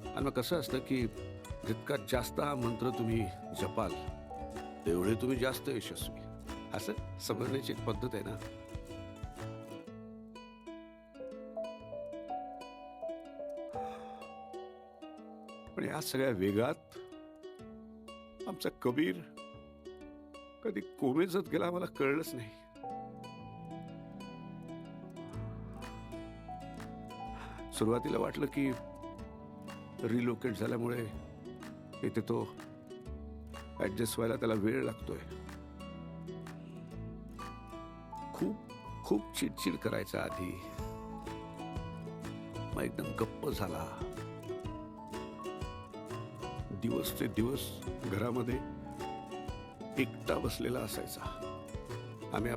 आणि मग कसं असतं की जितका जास्त हा मंत्र तुम्ही जपाल तेवढे तुम्ही जास्त यशस्वी, असं समजण्याची एक पद्धत आहे ना. पण या सगळ्या वेगात आमचा कबीर कधी कोमेजत गेला आम्हाला कळलंच नाही. सुरुवातीला वाटलं की रिलोकेट झाल्यामुळे इथे तो ऍडजस्ट व्हायला त्याला वेळ लागतोय. खूप खूप चिडचिड करायचा आधी, मग एकदम गप्प झाला. दिवस ते दिवस घरामध्ये एकटा बसलेला असायचा. आम्ही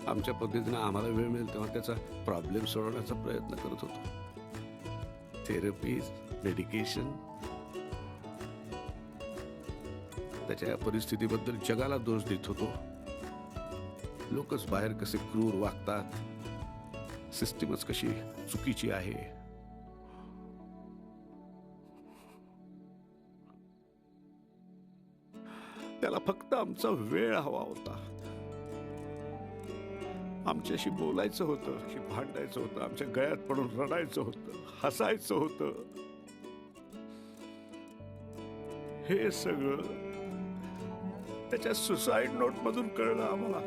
आमच्या पद्धतीनं आम्हाला वेळ मिळेल तेव्हा त्याचा प्रॉब्लेम सोडवण्याचा प्रयत्न करत होतो. Therapies, medication. त्याच्या या परिस्थितीबद्दल जगाला दोष देत होतो. लोकच बाहेर कसे क्रूर वागतात, सिस्टीमच कशी चुकीची आहे. त्याला फक्त आमचा वेळ हवा होता. आमच्याशी बोलायचं होतं, भांडायचं होतं, आमच्या गळ्यात पडून रडायचं होतं, हसायचं होतं. हे सगळं त्याच्या सुसाईड नोट मधून कळलं आम्हाला.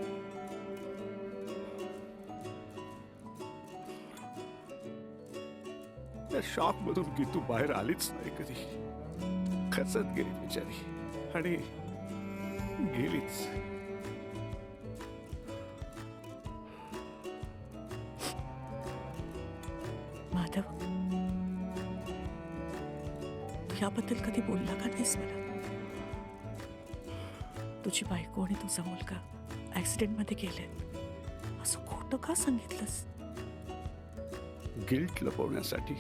त्या शॉक मधून गीतू बाहेर आलीच नाही कधी. खचत गेली बिचारी आणि गेलीच. माधव, तू याबद्दल कधी बोलला का नाहीस मला? तुझी बायको आणि तुझा मुलगा ऍक्सिडेंट मध्ये गेलेत असं खोटं का सांगितलंस? गिल्ट लपवण्यासाठी.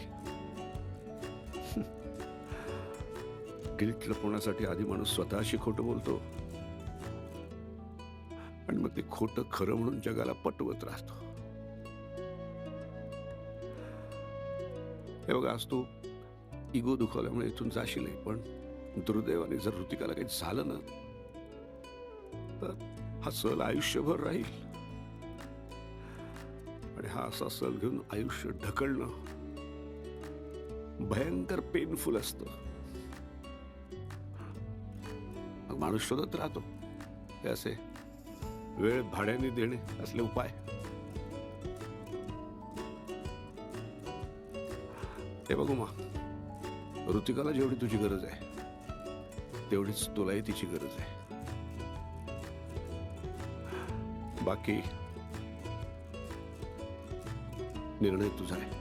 गिल्ट लपवण्यासाठी आधी माणूस स्वतःशी खोटं बोलतो आणि मग ते खोटं खरं म्हणून जगाला पटवत राहतो. हे बघा, आज तू इगो दुखावल्यामुळे इथून जाशील, पण दुर्दैवाने जर ऋतिकाला काही झालं ना तर हा सल आयुष्यभर राहील. आणि हा असा सल घेऊन आयुष्य ढकलणं भयंकर पेनफुल असतं. मग माणूस शोधत राहतो हे असे वेळ भाड्याने देणे असले उपाय. हे बघू मा, ऋतिकाला जेवढी तुझी गरज आहे तेवढीच तुलाही तिची गरज आहे. बाकी निर्णय तुझा आहे.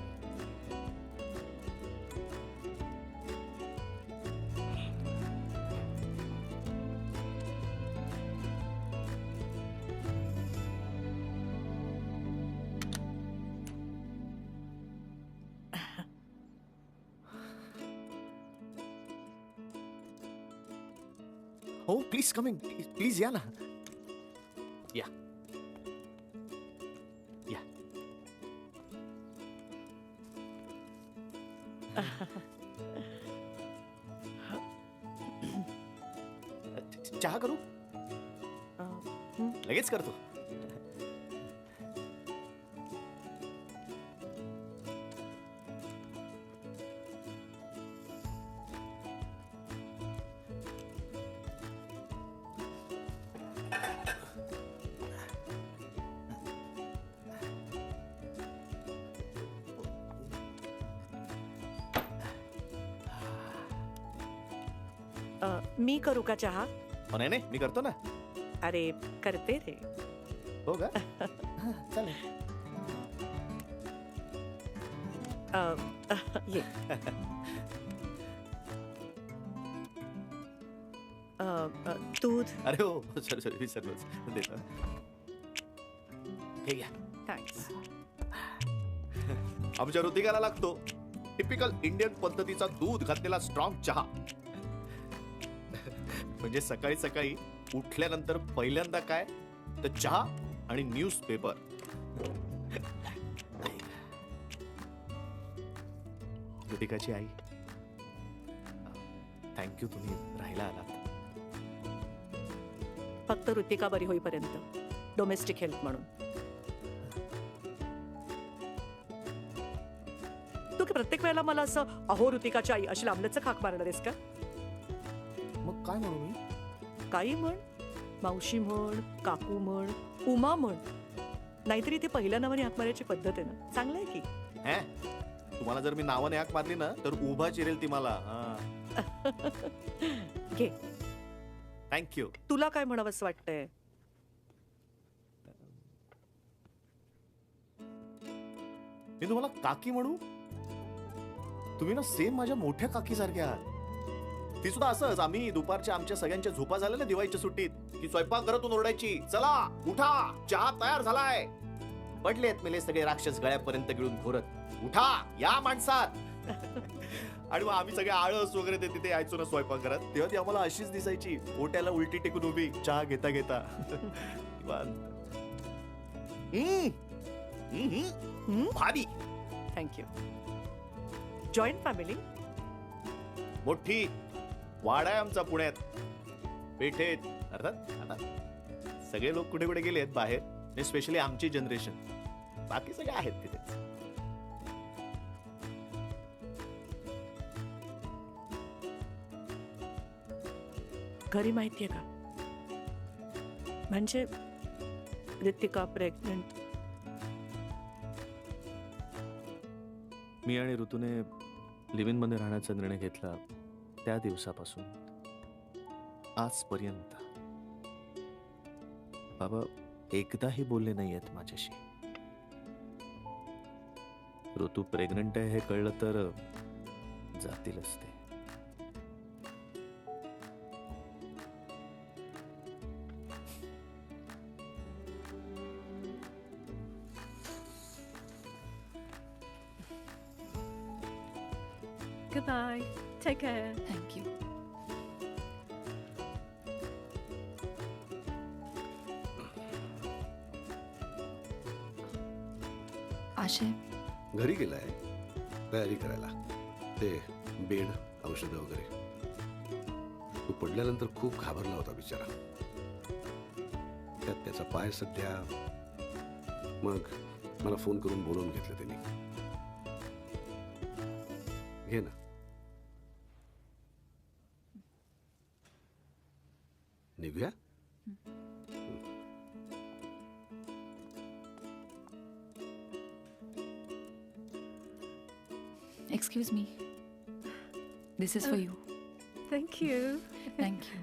हो, प्लीज कम इन, प्लीज या ना. या या चहा करू लगेच करतो. मी करू का चहा? हो नाही मी करतो ना. अरे करते रे. हो का चालेल. ये दूध. अरे हो सॉरी विसरलोच देतो. हे घ्या. थँक्स. आमच्या ऋतिकाला लागतो टिपिकल इंडियन पद्धतीचा दूध घातलेला स्ट्रॉंग चहा. म्हणजे सकाळी सकाळी उठल्यानंतर पहिल्यांदा काय तर चहा आणि न्यूजपेपर. ऋतिकाची आई थँक्यू तुम्ही राहायला आलात. फक्त ऋतिका बरी होईपर्यंत डोमेस्टिक हेल्थ म्हणून. तू की प्रत्येक वेळेला मला असं अहो ऋतिकाची आई अशी लांबलच हाक मारणार आहेस का? मग काय म्हणू मी? काही म्हण, मावशी म्हण, काकू म्हण, उमा म्हण. नाहीतरी ती पहिल्या नावाने हाक मारायची पद्धत आहे ना. चांगलं आहे की. तुम्हाला जर मी नावाने हाक मारली ना तर उभा चिरेल ती मला. घे. थँक्यू. तुला काय म्हणावंसं वाटतंय? मी तुम्हाला काकी म्हणू? तुम्ही ना सेम माझ्या मोठ्या काकी सारख्या आहात. ती सुद्धा असंच. आम्ही दुपारच्या आमच्या सगळ्यांच्या झोपा झाल्या ना दिवाळीच्या सुट्टीत की स्वयंपाकघरातून ओरडायची, चला उठा चहा तयार झालाय. पडलेत मेले सगळे राक्षस गळ्यापर्यंत गिळून घोरत. उठा या माणसात. आणि मग आम्ही सगळे आळस वगैरे ते तिथे यायचो ना स्वयंपाकघरात तेव्हा ती आम्हाला अशीच दिसायची ओट्याला उलटी टेकून उभी चहा घेता घेता. भारी. थँक्यू. Joint family? मोठी वाडा आहे आमचा पुण्यात पेठेत. अर्थात आता सगळे लोक कुठे कुठे गेलेत बाहेर. स्पेशली आमची जनरेशन. बाकी सगळे आहेत तिथेच. घरी माहितीये का म्हणजे ऋतिका प्रेग्नंट. मी आणि ऋतूने लिव्हिंग मध्ये राहण्याचा निर्णय घेतला त्या दिवसापासून आजपर्यंत बाबा एकदाही बोलले नाहीयेत माझ्याशी. ऋतू प्रेग्नंट आहे हे कळलं तर जातीलच ते. Goodbye. Take care. Thank you. Ashay घरी गेलाय तयारी करायला. ते बेड औषधं वगैरे. तू पडल्यानंतर खूप घाबरला होता बिचारा. त्यात त्याचा पाय सध्या. मग मला फोन करून बोलवून घेतलं त्यांनी. घे ना. निघूया. Excuse me. This is for you. Thank you. Thank you.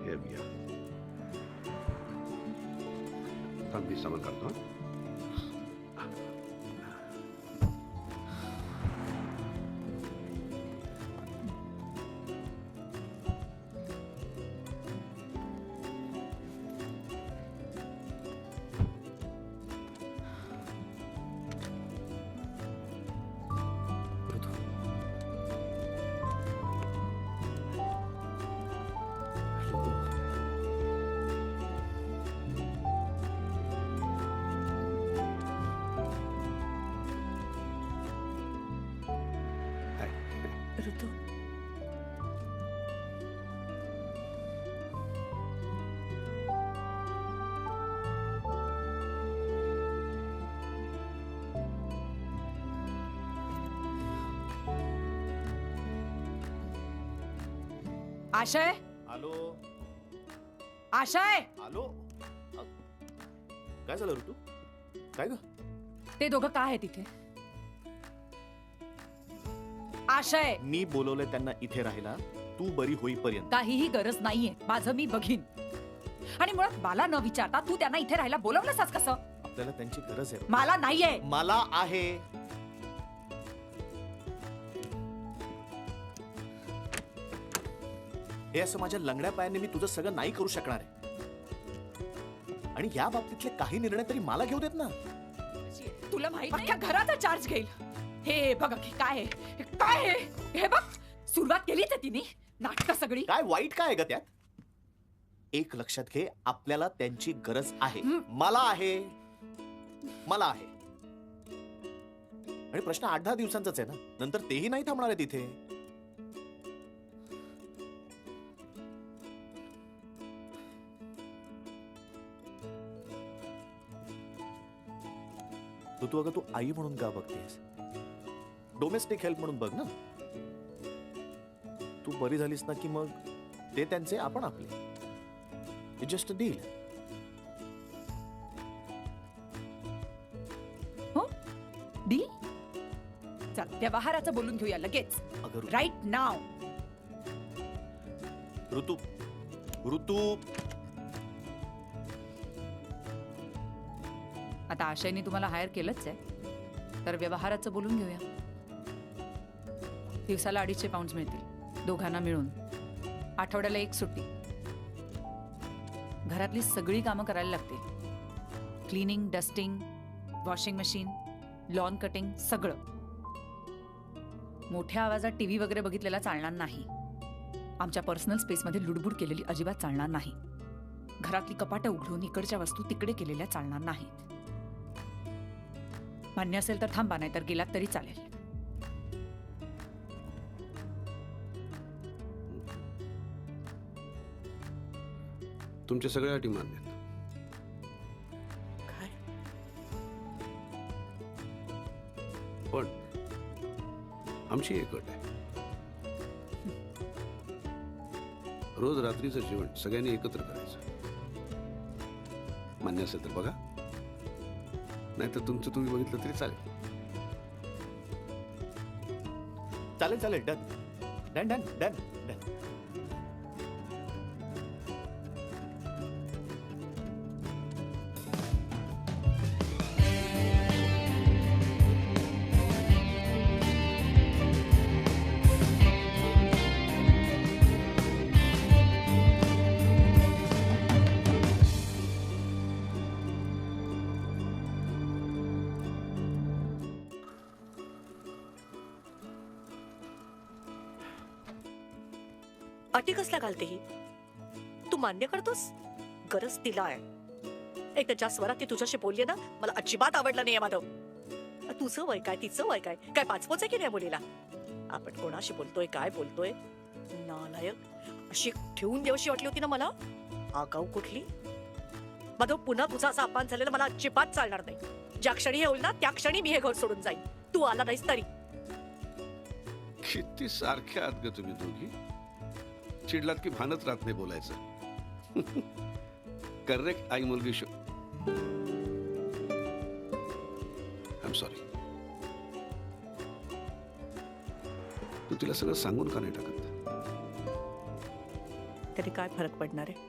हे बिया. थांब मी सामान काढतो. ऋतू आशय आलो आशय आलो काय झालं ऋतू काय ग ते दोघं काय आहे तिथे आशय मी बोलवलंय त्यांना इथे राहायला तू बरी होईपर्यंत काहीही गरज नाहीये माझं मी बघीन आणि मुळात मला न विचारता तू त्यांना इथे राहायला बोलवलंस आज कसं आपल्याला त्यांची गरज आहे मला नाहीये मला आहे हे असं माझ्या लंगड्या पायाने मी तुझं सगळं नाही करू शकणार आहे आणि या बाबतीतले काही निर्णय तरी मला घेऊ देत ना तुला माहित अख्ख्या घराचा चार्ज घेईल हे बघ की काय आहे काय आहे हे बघ सुरुवात केलीच आहे तिने नाटक सगळी काय वाईट काय आहे ग त्यात एक लक्षात घे आपल्याला त्यांची गरज आहे मला आहे आणि प्रश्न 8-10 दिवसांचाच आहे ना नंतर तेही नाही थांबणार आहे तिथे तू अगं तू आई म्हणून का बघतेस डोमेस्टिक हेल्प म्हणून बघ ना तू बरी झालीस ना की मग ते त्यांचे आपण आपले इट्स जस्ट अ डील हो डील चल व्यवहाराचं बोलून घेऊया लगेच राईट नाव ऋतू आता आशयने तुम्हाला हायर केलंच आहे तर व्यवहाराचं बोलून घेऊया दिवसाला 250 पाऊंड मिळतील दोघांना मिळून आठवड्याला एक सुट्टी घरातली सगळी कामं करायला लागतील cleaning dusting washing machine lawn cutting सगळं मोठ्या आवाजात टीव्ही वगैरे बघितलेला चालणार नाही आमच्या पर्सनल स्पेसमध्ये लुडबुड केलेली अजिबात चालणार नाही घरातली कपाटं उघडून इकडच्या वस्तू तिकडे केलेल्या चालणार नाहीत मान्य असेल तर थांबा नाही तर गेलात तरी चालेल तुमच्या सगळ्या अटी मान्य आहेत. काय पण आमची एक अट आहे रोज रात्रीचं जेवण सगळ्यांनी एकत्र करायचं मान्य असेल तर बघा नाहीतर तुमचं तुम्ही बघितलं तरी चालेल चालेल done done done done done अटी कसल्या घालते ही तू मान्य करतोस गरज तिला आहे एक ज्या स्वरात ती तुझ्याशी बोलली ना मला अजिबात आवडलं नाहीये माधव तुझं वय काय तिचं वय काय काय पाचपोच आहे की नाही बोलीला आपण कोणाशी बोलतोय काय बोलतोय नालायक अशी ठेवून देवशी वाटली होती ना मला आगाऊ कुठली माधव पुन्हा तुझा असा अपमान झालेला मला अजिबात चालणार नाही ज्या क्षणी हे होईल ना त्या क्षणी मी हे घर सोडून जाईन तू आला नाहीस तरी किती सारख्या आहात ग तुम्ही दोघी चिडलात की भानच राहत नाही बोलायचं करेक्ट आई मुलगी शो आय एम सॉरी तू तिला सगळं सांगून का नाही टाकत तरी काय फरक पडणार आहे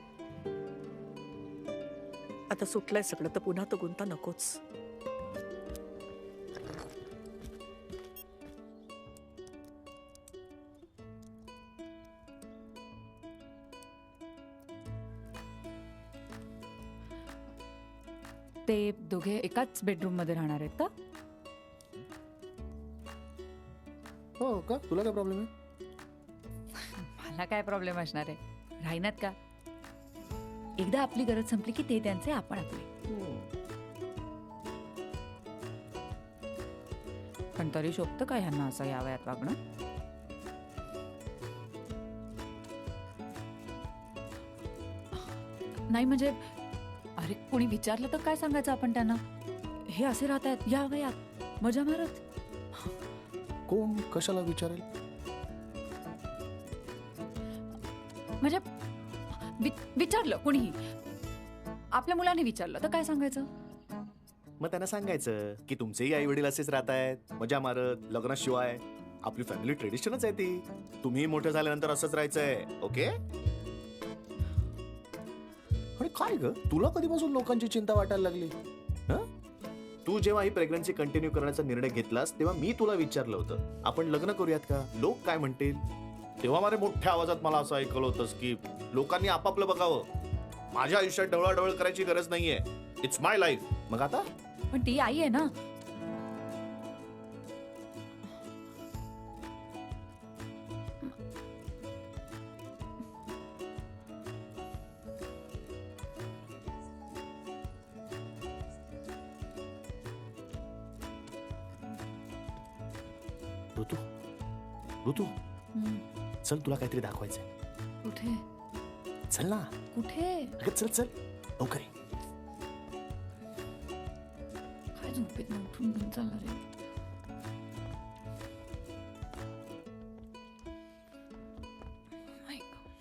आता सुटलंय सगळं तर पुन्हा तो गुंता नकोच ते दोघे एकाच बेडरूम मध्ये राहणार आहेत का हो का तुला काय प्रॉब्लेम आहे मला काय प्रॉब्लेम असणार आहे राहिनात का एकदा आपली गरज संपली की ते त्यांचे आपण आपले पण तरी शोभतं का ह्यांना असं या वयात वागणं नाही म्हणजे अरे कोणी विचारलं तर काय सांगायचं आपण त्यांना? हे असे राहत आहेत या वयात मजा मारत. कोण कशाला विचारेल? म्हणजे विचारलं कोणीही, आपल्या मुलाने विचारलं तर काय सांगायचं? मग त्यांना सांगायचं की तुमचेही आई वडील असेच राहत आहेत मजा मारत लग्नाशिवाय. आपली फॅमिली ट्रेडिशनच आहे ती. तुम्ही मोठं झाल्यानंतर असंच राहायचंय. ओके. आणि काय ग तुला कधीपासून लोकांची चिंता वाटायला लागली? हं? तू जेव्हा ही प्रेग्नन्सी कंटिन्यू करण्याचा निर्णय घेतलास तेव्हा मी तुला विचारलं होतं आपण लग्न करूयात का, लोक काय म्हणतील. तेव्हा मारे मोठ्या आवाजात मला असं ऐकलं होतंस की लोकांनी आपापलं बघावं, माझ्या आयुष्यात ढवळाढवळ करायची गरज नाहीये, इट्स माय लाईफ. मग आता पण ती आई आहे ना. ऋतू ऋतू चल तुला काहीतरी दाखवायचंय. कुठे चल ना. कुठे? अगं चल चल लवकर ये. काय झोपेत उठून घेऊन चालणार आहे? My God.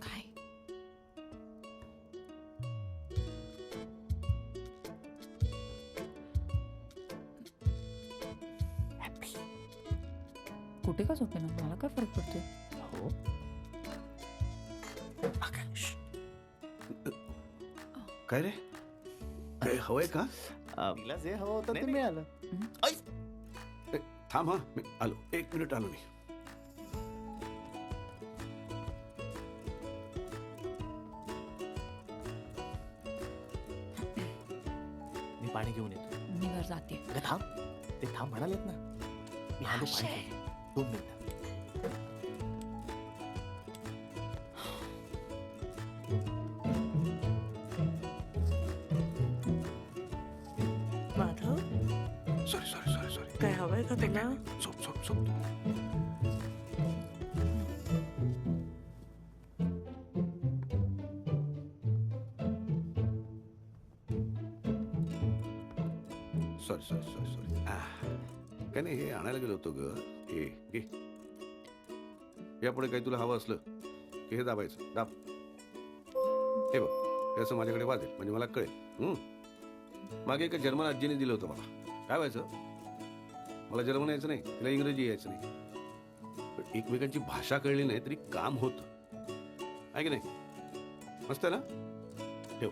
काय कुठे का झोपे ना, मला काय फरक पडतोय? हो आकाश काय रे, काय हवंय का? तिला जे हवं होतं ते मिळालं. थांब हा, मी आलो, 1 मिनिट आलो मी. मी पाणी घेऊन येतो. मी वर जाते. अगं थांब, ते थांब म्हणालेत ना. मी आलो पाणी घेऊन. 2 मिनिटं. माधव सॉरी काय हवंय का तुला? झोप. सॉरी काय नाही, हे आणायला गेलो होतो ग. घे यापुढे काही तुला हवं असलं की हे दाबायचं, दाब. हे बघ, हे असं माझ्याकडे वाजेल म्हणजे मला कळेल. मागे एका जर्मन आजीने दिलं होतं मला. काय व्हायचं, मला जर्मन यायचं नाही, तिला इंग्रजी यायचं नाही, पण एकमेकांची भाषा कळली नाही तरी काम होतं, आहे की नाही? मस्त आहे ना? ठेव.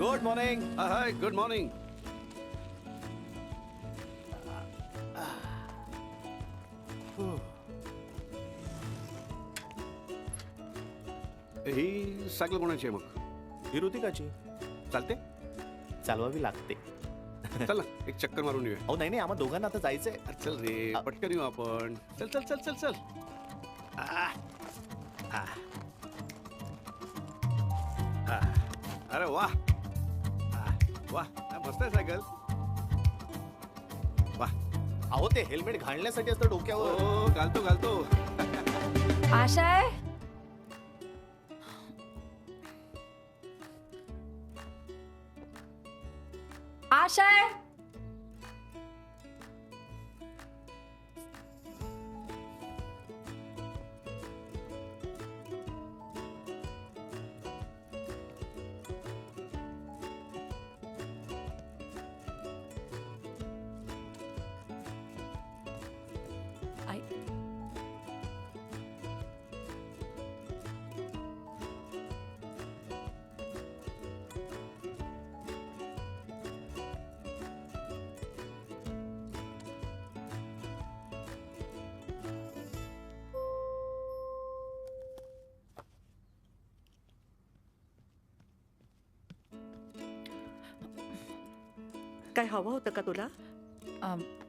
Good morning. Hi good morning. ही सायकल कोणाची आहे मग? ही ऋतिकाची. चालते? चालवावी लागते. चल ना एक चक्कर मारून येऊया. अहो नाही आम्हा दोघांना आता जायचंय. अरे चल रे पटकन येऊ आपण. चल चल चल चल चल. अरे वा वा मस्त आहे सायकल. वा अहो ते हेल्मेट घालण्यासाठी असतं डोक्यावर. हो घालतो घालतो. आशय, आशय, आई काय हवं होतं का तुला?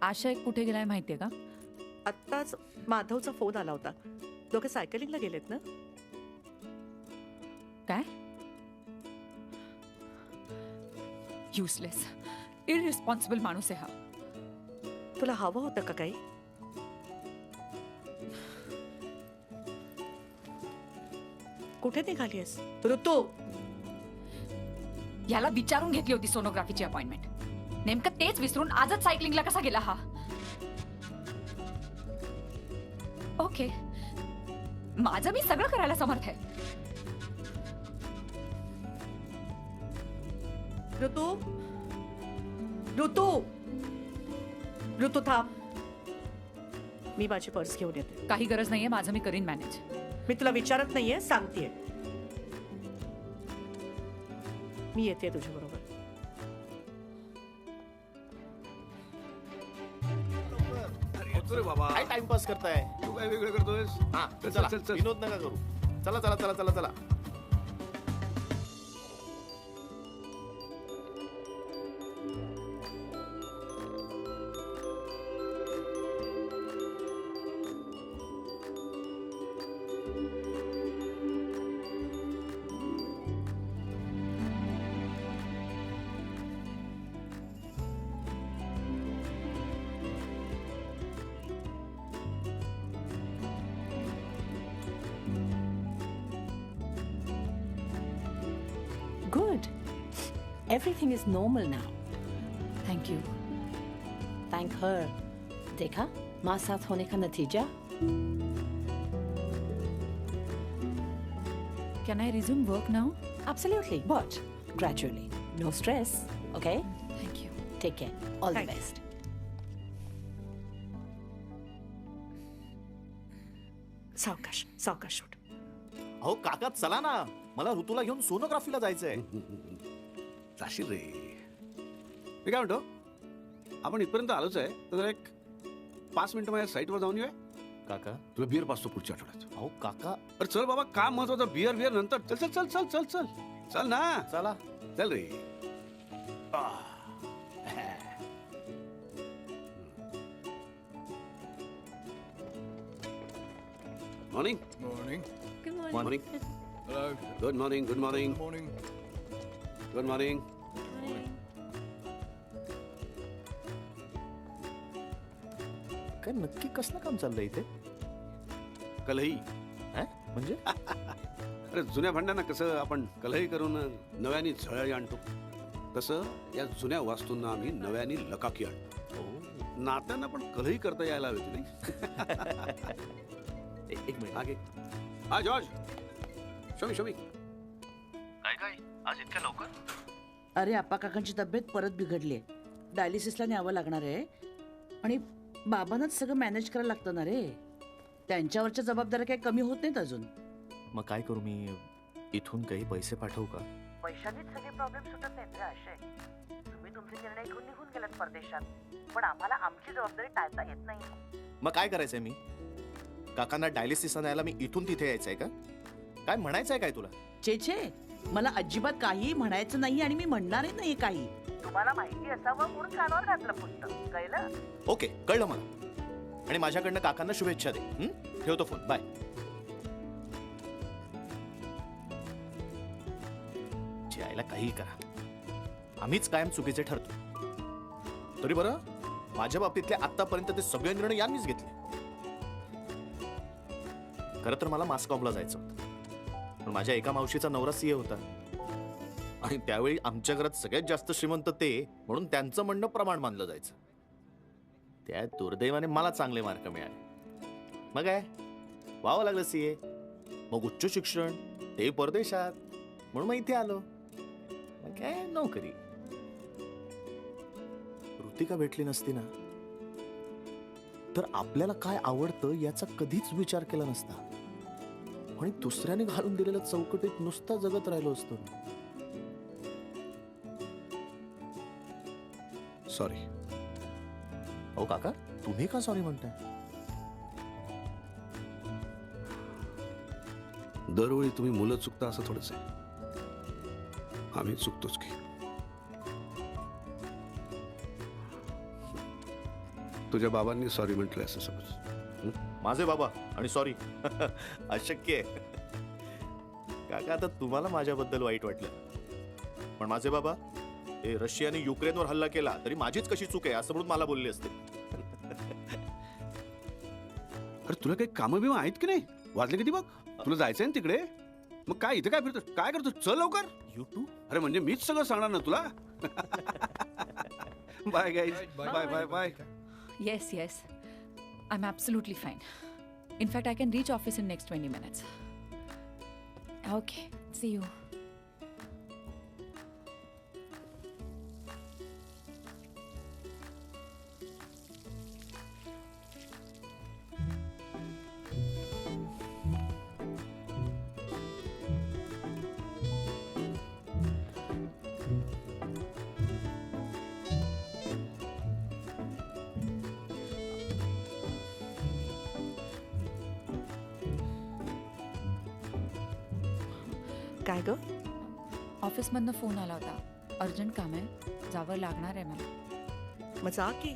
आशय कुठे गेलाय माहितीये का? आत्ताच माधवचा फोन आला होता. दोघे सायकलिंगला गेलेत ना? काय? युजलेस, इररिस्पॉन्सिबल माणूस आहे हा. तुला हवं होतं का काही? कुठे निघालीस ऋतू? याला विचारून घेतली होती सोनोग्राफीची अपॉइंटमेंट. नेमकं तेच विसरून आजच सायकलिंगला कसा गेला हा? ओके, माझं मी सगळं करायला समर्थ आहे. ऋतू ऋतू ऋतू थांब. मी माझी पर्स घेऊन येते. काही गरज नाहीये, माझं मी करीन मॅनेज. मी तुला विचारत नाहीये, सांगतेय. मी येते तुझ्या बरोबर. येतो रे बाबा. काय टाइमपास करताय? तू काय वेगळं करतोयस? हा चल, चला चल, चल. विनोद नका करू. चला चला चला चला चला. Good. Everything is normal now. Thank you. Thank her. देखा माँ साथ होने का नतीजा. Can I resume work now? Absolutely, but gradually. No stress, okay? Thank you. Take care. All the Thank you. best. सावकाश सावकाश उठ. अहो काका चला ना, मला ऋतूला घेऊन सोनोग्राफीला जायचंय. जाशील रे. मी काय म्हणतो, आपण इथपर्यंत आलोच आहे तर जरा एक 5 मिनिटं माझ्या साईटवर जाऊन येऊया. काका तुला बिअर पाचतो पुढच्या आठवड्यात. अहो काका अरे चल बाबा, काम महत्वाचं. बिअर बिअर नंतर. चल चल चल चल चल चल चल ना. चला. चल रे. Morning. Morning. Good morning. Morning. Hello. Good morning. Good morning. Morning. Good morning. काय नक्की कसलं काम चाललंय इथे? कलही. म्हणजे अरे जुन्या भांड्यांना कसं आपण कलही करून नव्याने झळाळी आणतो, तसं या जुन्या वास्तूंना आम्ही नव्याने लकाकी आणतो. नात्यांना पण कलही करता यायला हवी होती नाही. एक मिनिट. आगे. हा जॉर्ज. शमी शमी. काय काय आज इतक्या लवकर? अरे आप्पा काकांची तब्येत परत बिघडली आहे. डायलिसिसला न्यावं लागणार आहे आणि बाबांनाच सगळं मॅनेज करायला लागतं ना रे. त्यांच्यावरच्या जबाबदाऱ्या काही कमी होत नाहीत अजून. मग काय करू मी? इथून काही पैसे पाठवू का? पैशानेच सगळे प्रॉब्लेम सुटत नाहीत रे आशय. तुम्ही तुमचे निर्णय घेऊन निघून गेलात परदेशात, पण आम्हाला आमची जबाबदारी टाळता येत नाही. मग काय करायचंय मी? काकांना डायलिसिस न्यायला मी इथून तिथे यायचंय का? काय म्हणायचंय काय तुला? छे मला अजिबात काही म्हणायचं नाही आणि मी म्हणणारही नाही काही. तुम्हाला माहिती असावं म्हणून कानावर घातलं पुस्तक, कळलं? ओके, कळलं मला. आणि माझ्याकडनं काकांना शुभेच्छा दे. ठेवतो फोन. बाय. जायला काही करा, आम्हीच कायम चुकीचे ठरतो. तरी बरं, माझ्या बाबतीतले आतापर्यंत ते सगळे निर्णय यांनीच घेतले. खरं तर मला मास्कॉमला जायचं होतं, पण माझ्या एका मावशीचा नवरा सीए होता आणि त्यावेळी आमच्या घरात सगळ्यात जास्त श्रीमंत ते, म्हणून त्यांचं म्हणणं प्रमाण मानलं जायचं. त्या दुर्दैवाने मला चांगले मार्क मिळाले. मग काय, व्हावं लागलं सीए. मग उच्च शिक्षण, ते परदेशात, म्हणून मग इथे आलो. मग काय नोकरी. ऋतिका भेटली नसती ना, तर आपल्याला काय आवडतं याचा कधीच विचार केला नसता आणि दुसऱ्याने घालून दिलेल्या चौकटीत नुसता जगत राहिलो असतो. सॉरी. अहो काका, तुम्ही का सॉरी म्हणताय? दरवेळी तुम्ही मुलं चुकता असं थोडंच आहे. आम्ही चुकतोच की. तुझ्या बाबांनी सॉरी म्हटलंय असं समज. माझे बाबा आणि सॉरी अशक्य आहे. काका, आता तुम्हाला माझ्याबद्दल वाईट वाटलं, पण माझे बाबा हे रशियाने युक्रेनवर हल्ला केला तरी माझीच कशी चूक आहे असं म्हणून मला बोलले असते. अरे तुला काही कामं बिमं आहेत की नाही? वाजले किती बघ. तुला जायचंय ना तिकडे. मग काय इथे काय फिरतो, काय करतो? चल लवकर. YouTube? अरे म्हणजे मीच सगळं सांगणार ना तुला. Bye guys. Bye bye bye. Yes, yes. I'm absolutely fine. In fact, I can reach office in next 20 minutes. Okay, see you. काय ग? ऑफिसमधनं फोन आला होता, अर्जंट काम आहे, जावं लागणार आहे मला. मग जा की.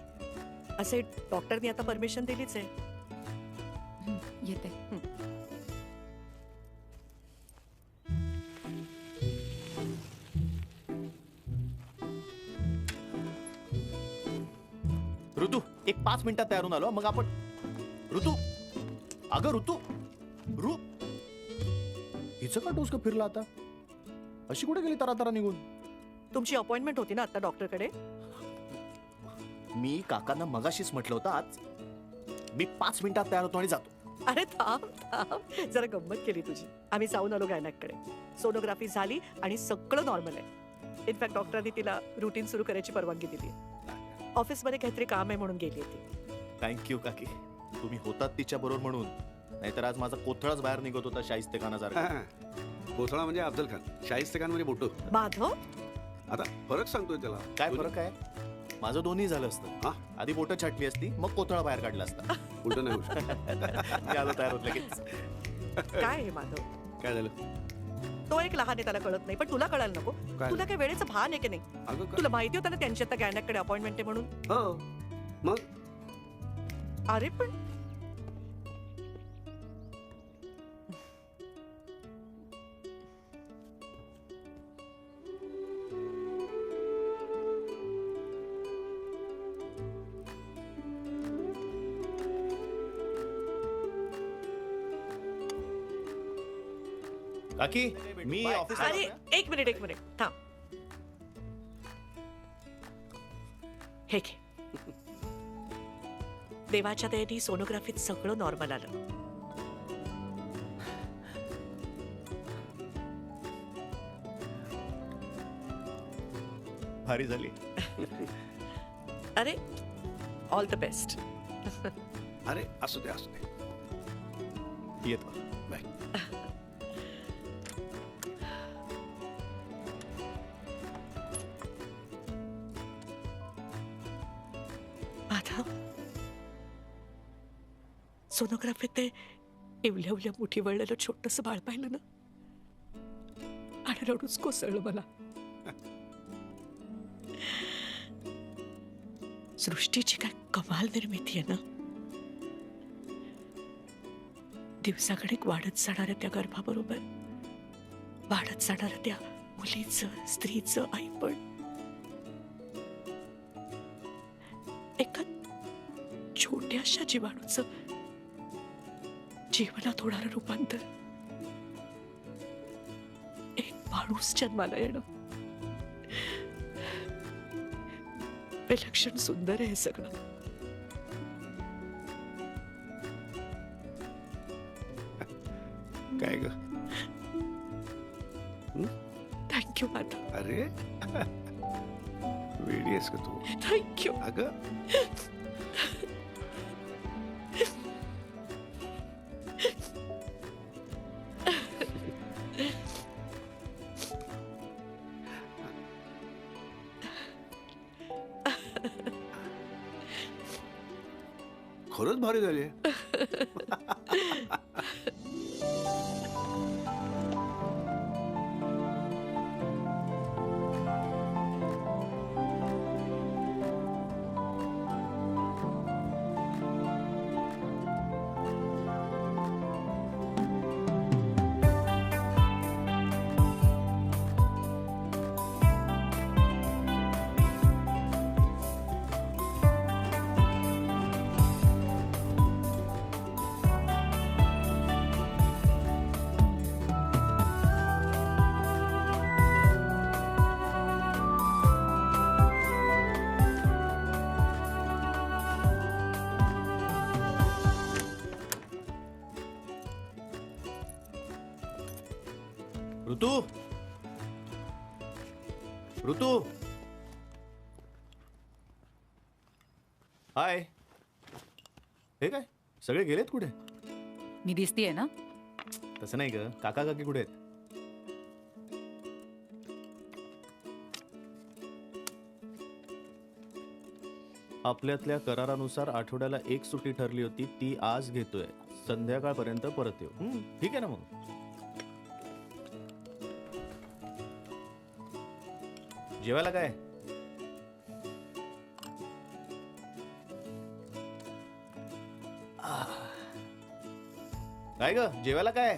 असे डॉक्टरनी आता परमिशन दिलीच आहे. येते. ऋतू, एक 5 मिनिटात तयार होऊन आलो. मग आपण. ऋतू, अगं ऋतू, हिचं का डोसकं फिरला आता? अशी कुठे गेली तरा निघून? तुमची अपॉइंटमेंट होती ना आता डॉक्टरकडे. मी काकांना मगाशीच म्हटलं होतं आज मी 5 मिनिटात तयार होतो आणि जातो. अरे थांब थांब, जरा गंमत केली तुझी. आम्ही जाऊन आलो गायनाकडे. सोनोग्राफी झाली आणि सगळं नॉर्मल आहे. इनफॅक्ट डॉक्टरांनी तिला रुटीन सुरू करायची परवानगी दिली. ऑफिसमध्ये काहीतरी काम आहे म्हणून गेली ती. थँक्यू काकी, तुम्ही होतात तिच्या बरोबर म्हणून. नाहीतर आज माझा कोथळाच बाहेर निघत होता शाहिस्तेखानासारखा. कोथळा म्हणजे अफजल खान, शाहिस्तेखान म्हणजे बोटो. माधव, आता फरक सांगतोय त्याला. काय फरक आहे? माझं दोन्ही झालं असतं. आधी बोटं छाटली असती, मग कोथळा बाहेर काढला असता. उलट नाही होऊ शकत. मी आलो तयार होत लगेच. काय आहे माधव? काय झालं? तो एक लहान आहे, त्याला कळत नाही, पण तुला कळायला नको. तुला काय वेळेचं भान आहे की नाही? तुला माहिती होतं ना त्यांची आता गायनाकडे अपॉइंटमेंट आहे म्हणून? हो. मग अरे पण काकी, मी ऑफिस. अरे एक मिनिट थांब. हे घे. देवाच्या दयेने सोनोग्राफीत सगळं नॉर्मल आलं. भारी झाली. अरे ऑल द बेस्ट. अरे असू दे असू दे. येतो. बाय. सोनोग्राफीत ते इवल्या उल्या मुठी वळलेलं छोटस बाळ पाहिलं ना, आणि रडूच कोसळलं मला. सृष्टीची काय कमाल निर्मिती आहे ना. दिवसागणिक वाढत जाणाऱ्या त्या गर्भाबरोबर वाढत जाणाऱ्या त्या मुलीचं, स्त्रीचं, आईपण. एका छोट्याशा जीवाणूचं जीवनात होणारं रूपांतर. एक माणूस जन्माला येणं. विलक्षण सुंदर आहे हे सगळं. काय ग? थँक्यू माता. अरे वेडी आहेस का तू? थँक्यू. अगं खरंच भारी झाली. ऋतू, ऋतू, हाय. हे काय सगळे गेलेत कुठे? मी दिसतीये ना? तसं नाही ग, काका काकी कुठे आहेत? आपल्यातल्या करारानुसार आठवड्याला एक सुट्टी ठरली होती, ती आज घेतोय. संध्याकाळपर्यंत परत येऊ. ठीक आहे ना मग? जेवायला काय? काय ग, जेवायला काय?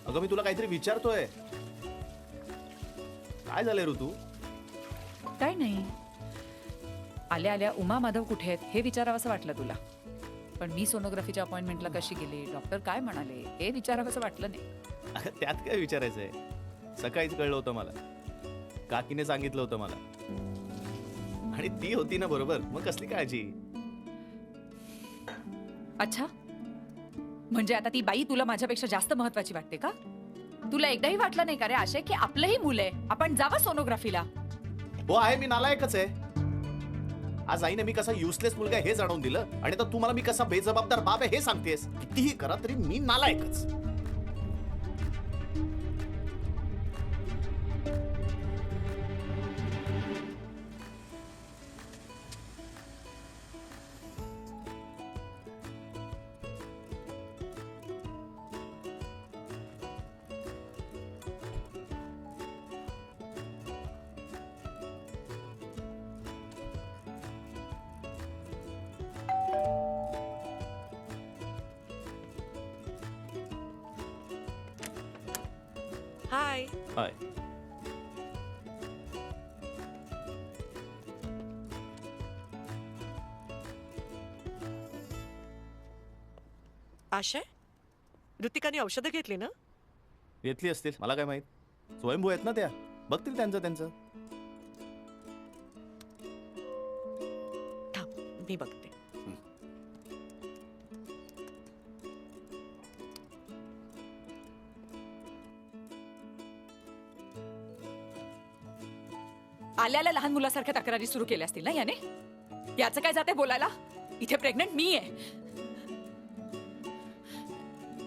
अगं मी तुला काहीतरी विचारतोय. काय झालंय ऋतू? काय नाही, आल्या आल्या उमा माधव कुठे आहेत हे विचारावंसं वाटलं तुला. पण मी सोनोग्राफीच्या अपॉइंटमेंटला कशी गेली, डॉक्टर काय म्हणाले हे विचारावंसं वाटलं नाही. अगं त्यात काय विचारायचंय? सकाळीच कळलं होतं मला. काकीने सांगितलं होतं मला. आणि ती होती ना बरोबर, मग कसली काळजी? अच्छा, म्हणजे आता ती बाई तुला माझ्यापेक्षा जास्त महत्वाची वाटते का? तुला एकदाही वाटलं नाही का रे आशय की आपलंही मुलं आहे, आपण जावं सोनोग्राफीला? हो आहे, मी नालायकच आहे. आज आईने मी कसा युजलेस मुलगा हे जाणवून दिलं, आणि आता तू मला मी कसा बेजबाबदार बाप आहे हे सांगतेस. कितीही करा तरी मी नालायकच. हाय. हाय. आशय, ऋतिकाने औषधं घेतली ना? घेतली असतील, मला काय माहित. स्वयंभू आहेत ना त्या, बघतील त्यांचं त्यांचं. थांब, मी बघते. आल्याला लहान मुलासारख्या तक्रारी सुरू केल्या असतील ना याने. याचं काय जाते बोलायला? इथे प्रेग्नंट मी आहे.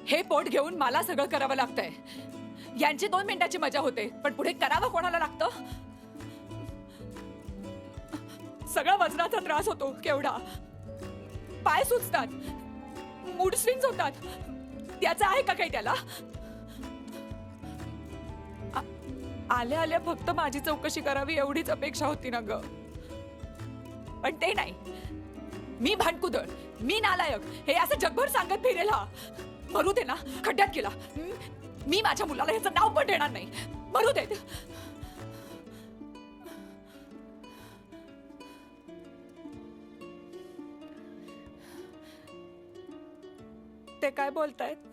हे पोट घेऊन मला सगळं करावं लागतंय. यांची 2 मिनिटाची मजा होते, पण पुढे करावं कोणाला लागतं? सगळा वजनाचा त्रास होतो केवढा. पाय सुचतात, मूड स्विंग्स होतात. त्याचा आहे का काही त्याला? आल्या आल्या फक्त माझी चौकशी करावी एवढीच अपेक्षा होती ना ग. पण ते नाही. मी भांडकुदळ, मी नालायक हे असं जगभर सांगत फिरेल हा. मरू दे ना, खड्ड्यात गेला. मी माझ्या मुलाला ह्याचं नाव पण देणार नाही. मरू देत. ते काय बोलतायत?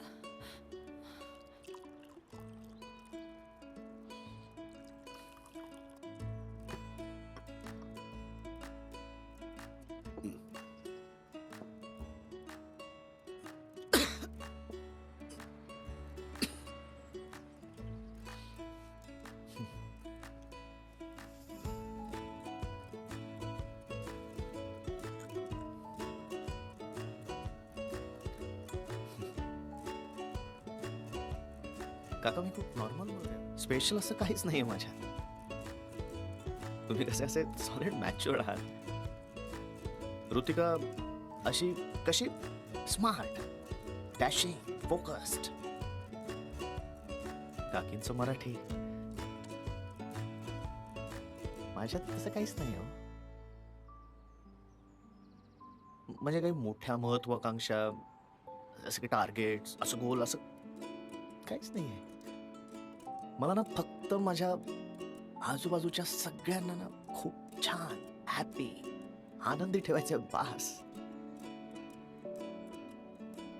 काका मी खूप नॉर्मल बोलतोय. स्पेशल असं काहीच नाहीये माझ्यात. तुम्ही कसे असे सॉलिड मॅच्युअर्ड आहात. ऋतिका अशी कशी स्मार्ट, डॅशिंग, फोकस्ड. काकींचं मराठी माझ्यात तसं काहीच नाही हो. म्हणजे काही मोठ्या महत्वाकांक्षा, असं काही टार्गेट, असं गोल, असं काहीच नाहीये. मला ना फक्त माझ्या आजूबाजूच्या सगळ्यांना ना खूप छान, हॅपी, आनंदी ठेवायचे बास.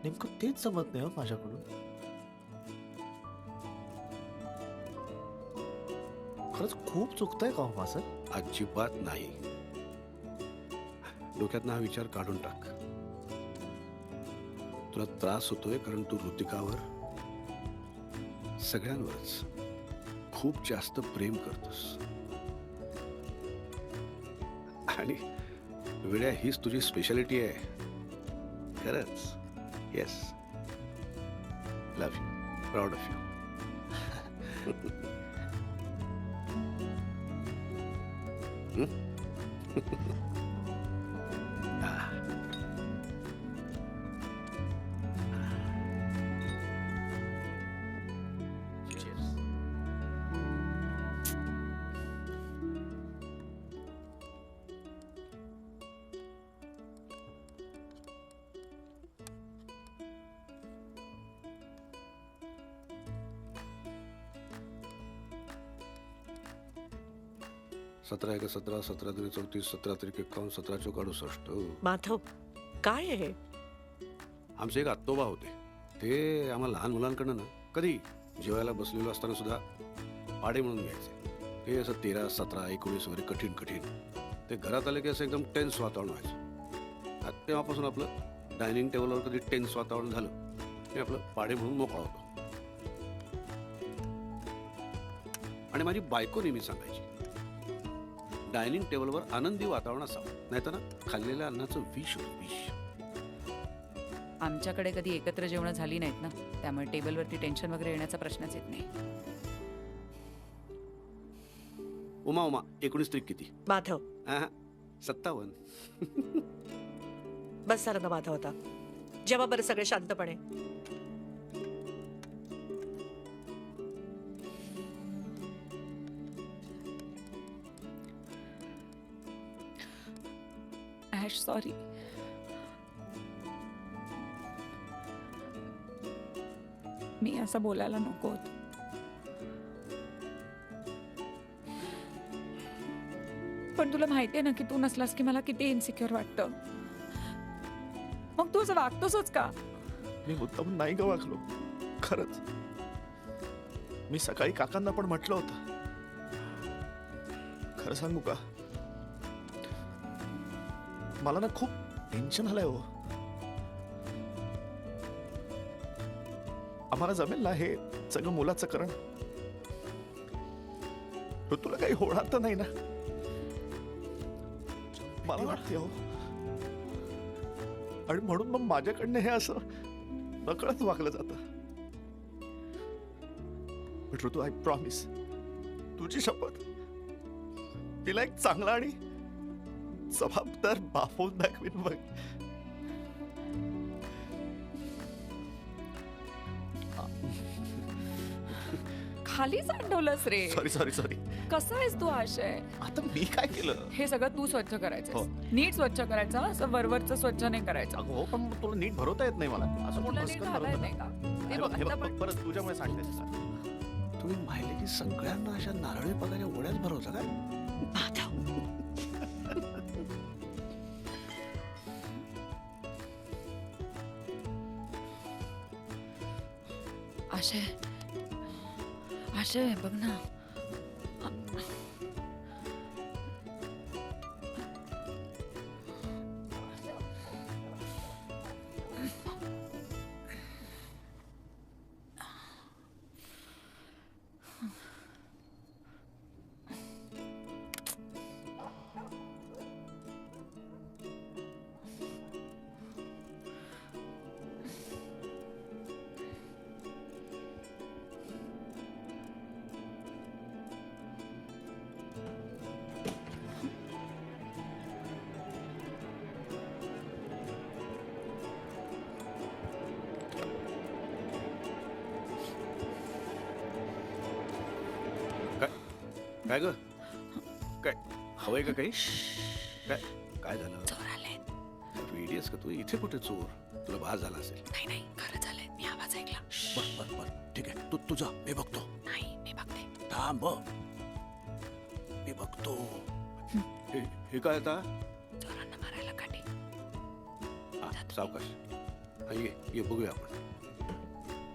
नेमकं तेच जमत नाही हो माझ्याकडून. खरंच खूप चुकतंय का हो माझं? अजिबात नाही. डोक्यातनं हा विचार काढून टाक. तुला त्रास होतोय कारण तू ऋतिकावर, सगळ्यांवरच खूप जास्त प्रेम करतोस. आणि वेळ्या हीच तुझी स्पेशालिटी आहे. खरंच. Yes. Love you. Proud of you. सतरा एक 17, 17 दुने 34, 17 त्रिक 51, 17 चौक 68. माधव, काय आहे? आमचे एक आत्तोबा होते. ते आम्हाला लहान मुलांकडनं ना कधी जेवायला बसलेलो असताना सुद्धा पाडे म्हणून घ्यायचे. ते असं 13, 17, 19 वगैरे कठीण कठीण. ते घरात आले की असं एकदम टेन्स वातावरण व्हायचं. तेव्हापासून आपलं डायनिंग टेबलवर कधी टेन्स वातावरण झालं की आपलं पाडे म्हणून मोकळा होतो. आणि माझी बायको नेहमी सांगायची, डायनिंग टेबलवर आनंदी वातावरण असावं, नाहीतर ना खाल्लेल्या अन्नाचं विष होतं, विष. आमच्याकडे कधी एकत्र जेवणं झाली नाहीत ना, त्यामुळे टेबलवरती टेन्शन वगैरे येण्याचा प्रश्नच येत नाही. उमा उमा 19 त्रिक किती? माधव, 57. बस झालं ना माधव. आता जेव्हा बरं सगळे शांतपणे. Ash, sorry. मी असं बोलायला नको होतं. पण तुला माहितीये ना की तू नसलास की मला किती इन्सिक्युअर वाटतं. मग तू असं वागतोसच का? मी मुद्दाम नाही ग वागलो. खरंच मी सकाळी काकांना पण म्हटलं होतं. खरं सांगू का, मला ना खूप टेन्शन आलंय हो. आम्हाला जमेल ना हे सगळं मुलाचं करण? तुला काही होणार तर नाही ना? मला वाटते हो. आणि म्हणून मग माझ्याकडनं हे असं नकळत वागलं जातं. पण ऋतू, आय प्रॉमिस, तुझी शपथ, तिला एक चांगला आणि जबाबदार बापून दाखवीन बघ. खाली सांडवलंस रे. सॉरी कसं आहेस तू आशय? आता मी काय केलं? हे सगळं तू स्वच्छ करायचं, हो. नीट स्वच्छ करायचं, असं वरवरचं स्वच्छ नाही करायचं. अगं हो, पण तुला नीट भरवता येत नाही मला. असं कोण तुला नीट भस्कन घालायला भरवतं नाही का? का? ते हे बघ, बघ, आता पण परत तुझ्यामुळे सांगतेस. तुम्ही पाहिले की सगळ्यांना अशा नारळी पाकाच्या ओढ्याच भरवता काय? आशय, आशय बघ ना. काय ग? काय हवंय का काही? काय काय झालं? वेडीस का तू? इथे कुठे चोर? तुला भास झाला असेल. नाही खरं झालंय, मी आवाज ऐकला. बर ठीक आहे, तू जा, मी बघतो. नाही, मी बघते. थांब, मी बघतो. हे काय आता? चोरांना मारायला काठी. सावकाश. ये बघूया आपण.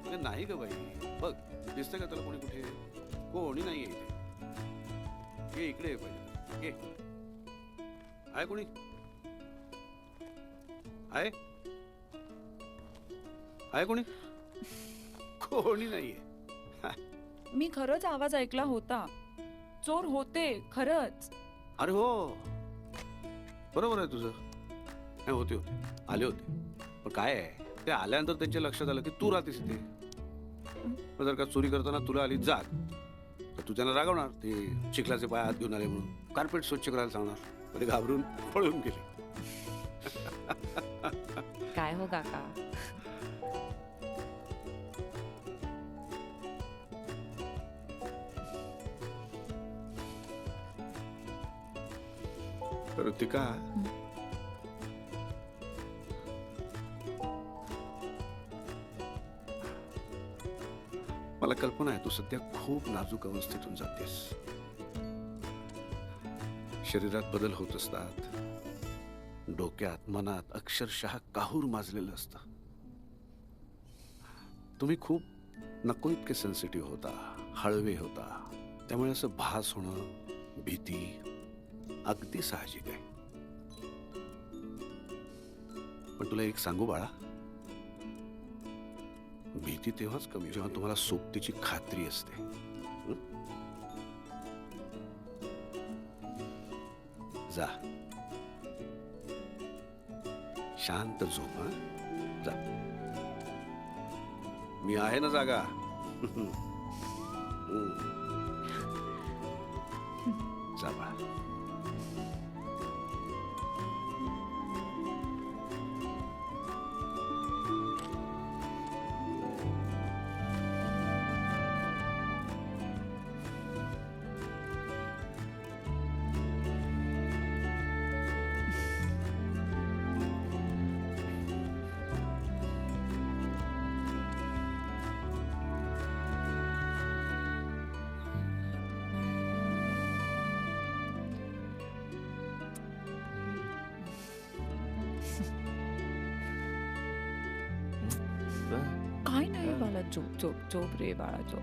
अरे नाही ग बाई, बघ दिसतंय का तुला कोणी कुठे? कोणी नाहीये इथे. ये इकडे ये पाहिजे. ये आहे कोणी? आहे कोणी? कोणी नाहीये. मी खरंच आवाज ऐकला होता. चोर होते खरंच. अरे हो, बरोबर आहे तुझं. नाही होते आले होते. पण काय आहे, ते आल्यानंतर त्यांच्या लक्षात आलं की तू राहतेस इथे. जर का चोरी करताना तुला आली जाग, तर तू त्यांना रागवणार. ते चिखलाचे पाय हात घेऊन आले म्हणून कार्पेट स्वच्छ करायला सांगणार. ते घाबरून पळून गेले. काय हो काका? ऋतिका, मला कल्पना आहे तू सध्या खूप नाजूक अवस्थेतून जातेस. शरीरात बदल होत असतात. डोक्यात मनात अक्षरशः काहूर माजलेलं असतं. तुम्ही खूप नको इतके सेन्सिटिव्ह होता, हळवे होता. त्यामुळे असं भास होणं, भीती अगदी साहजिक आहे. पण तुला एक सांगू बाळा, भीती तेव्हाच कमी जेव्हा तुम्हाला सोबतीची खात्री असते. जा, शांत झोप. जा, मी आहे ना जागा. जा बाळा. काय नाही बाळा, चोप चोप चोप रे बाळा, चोप.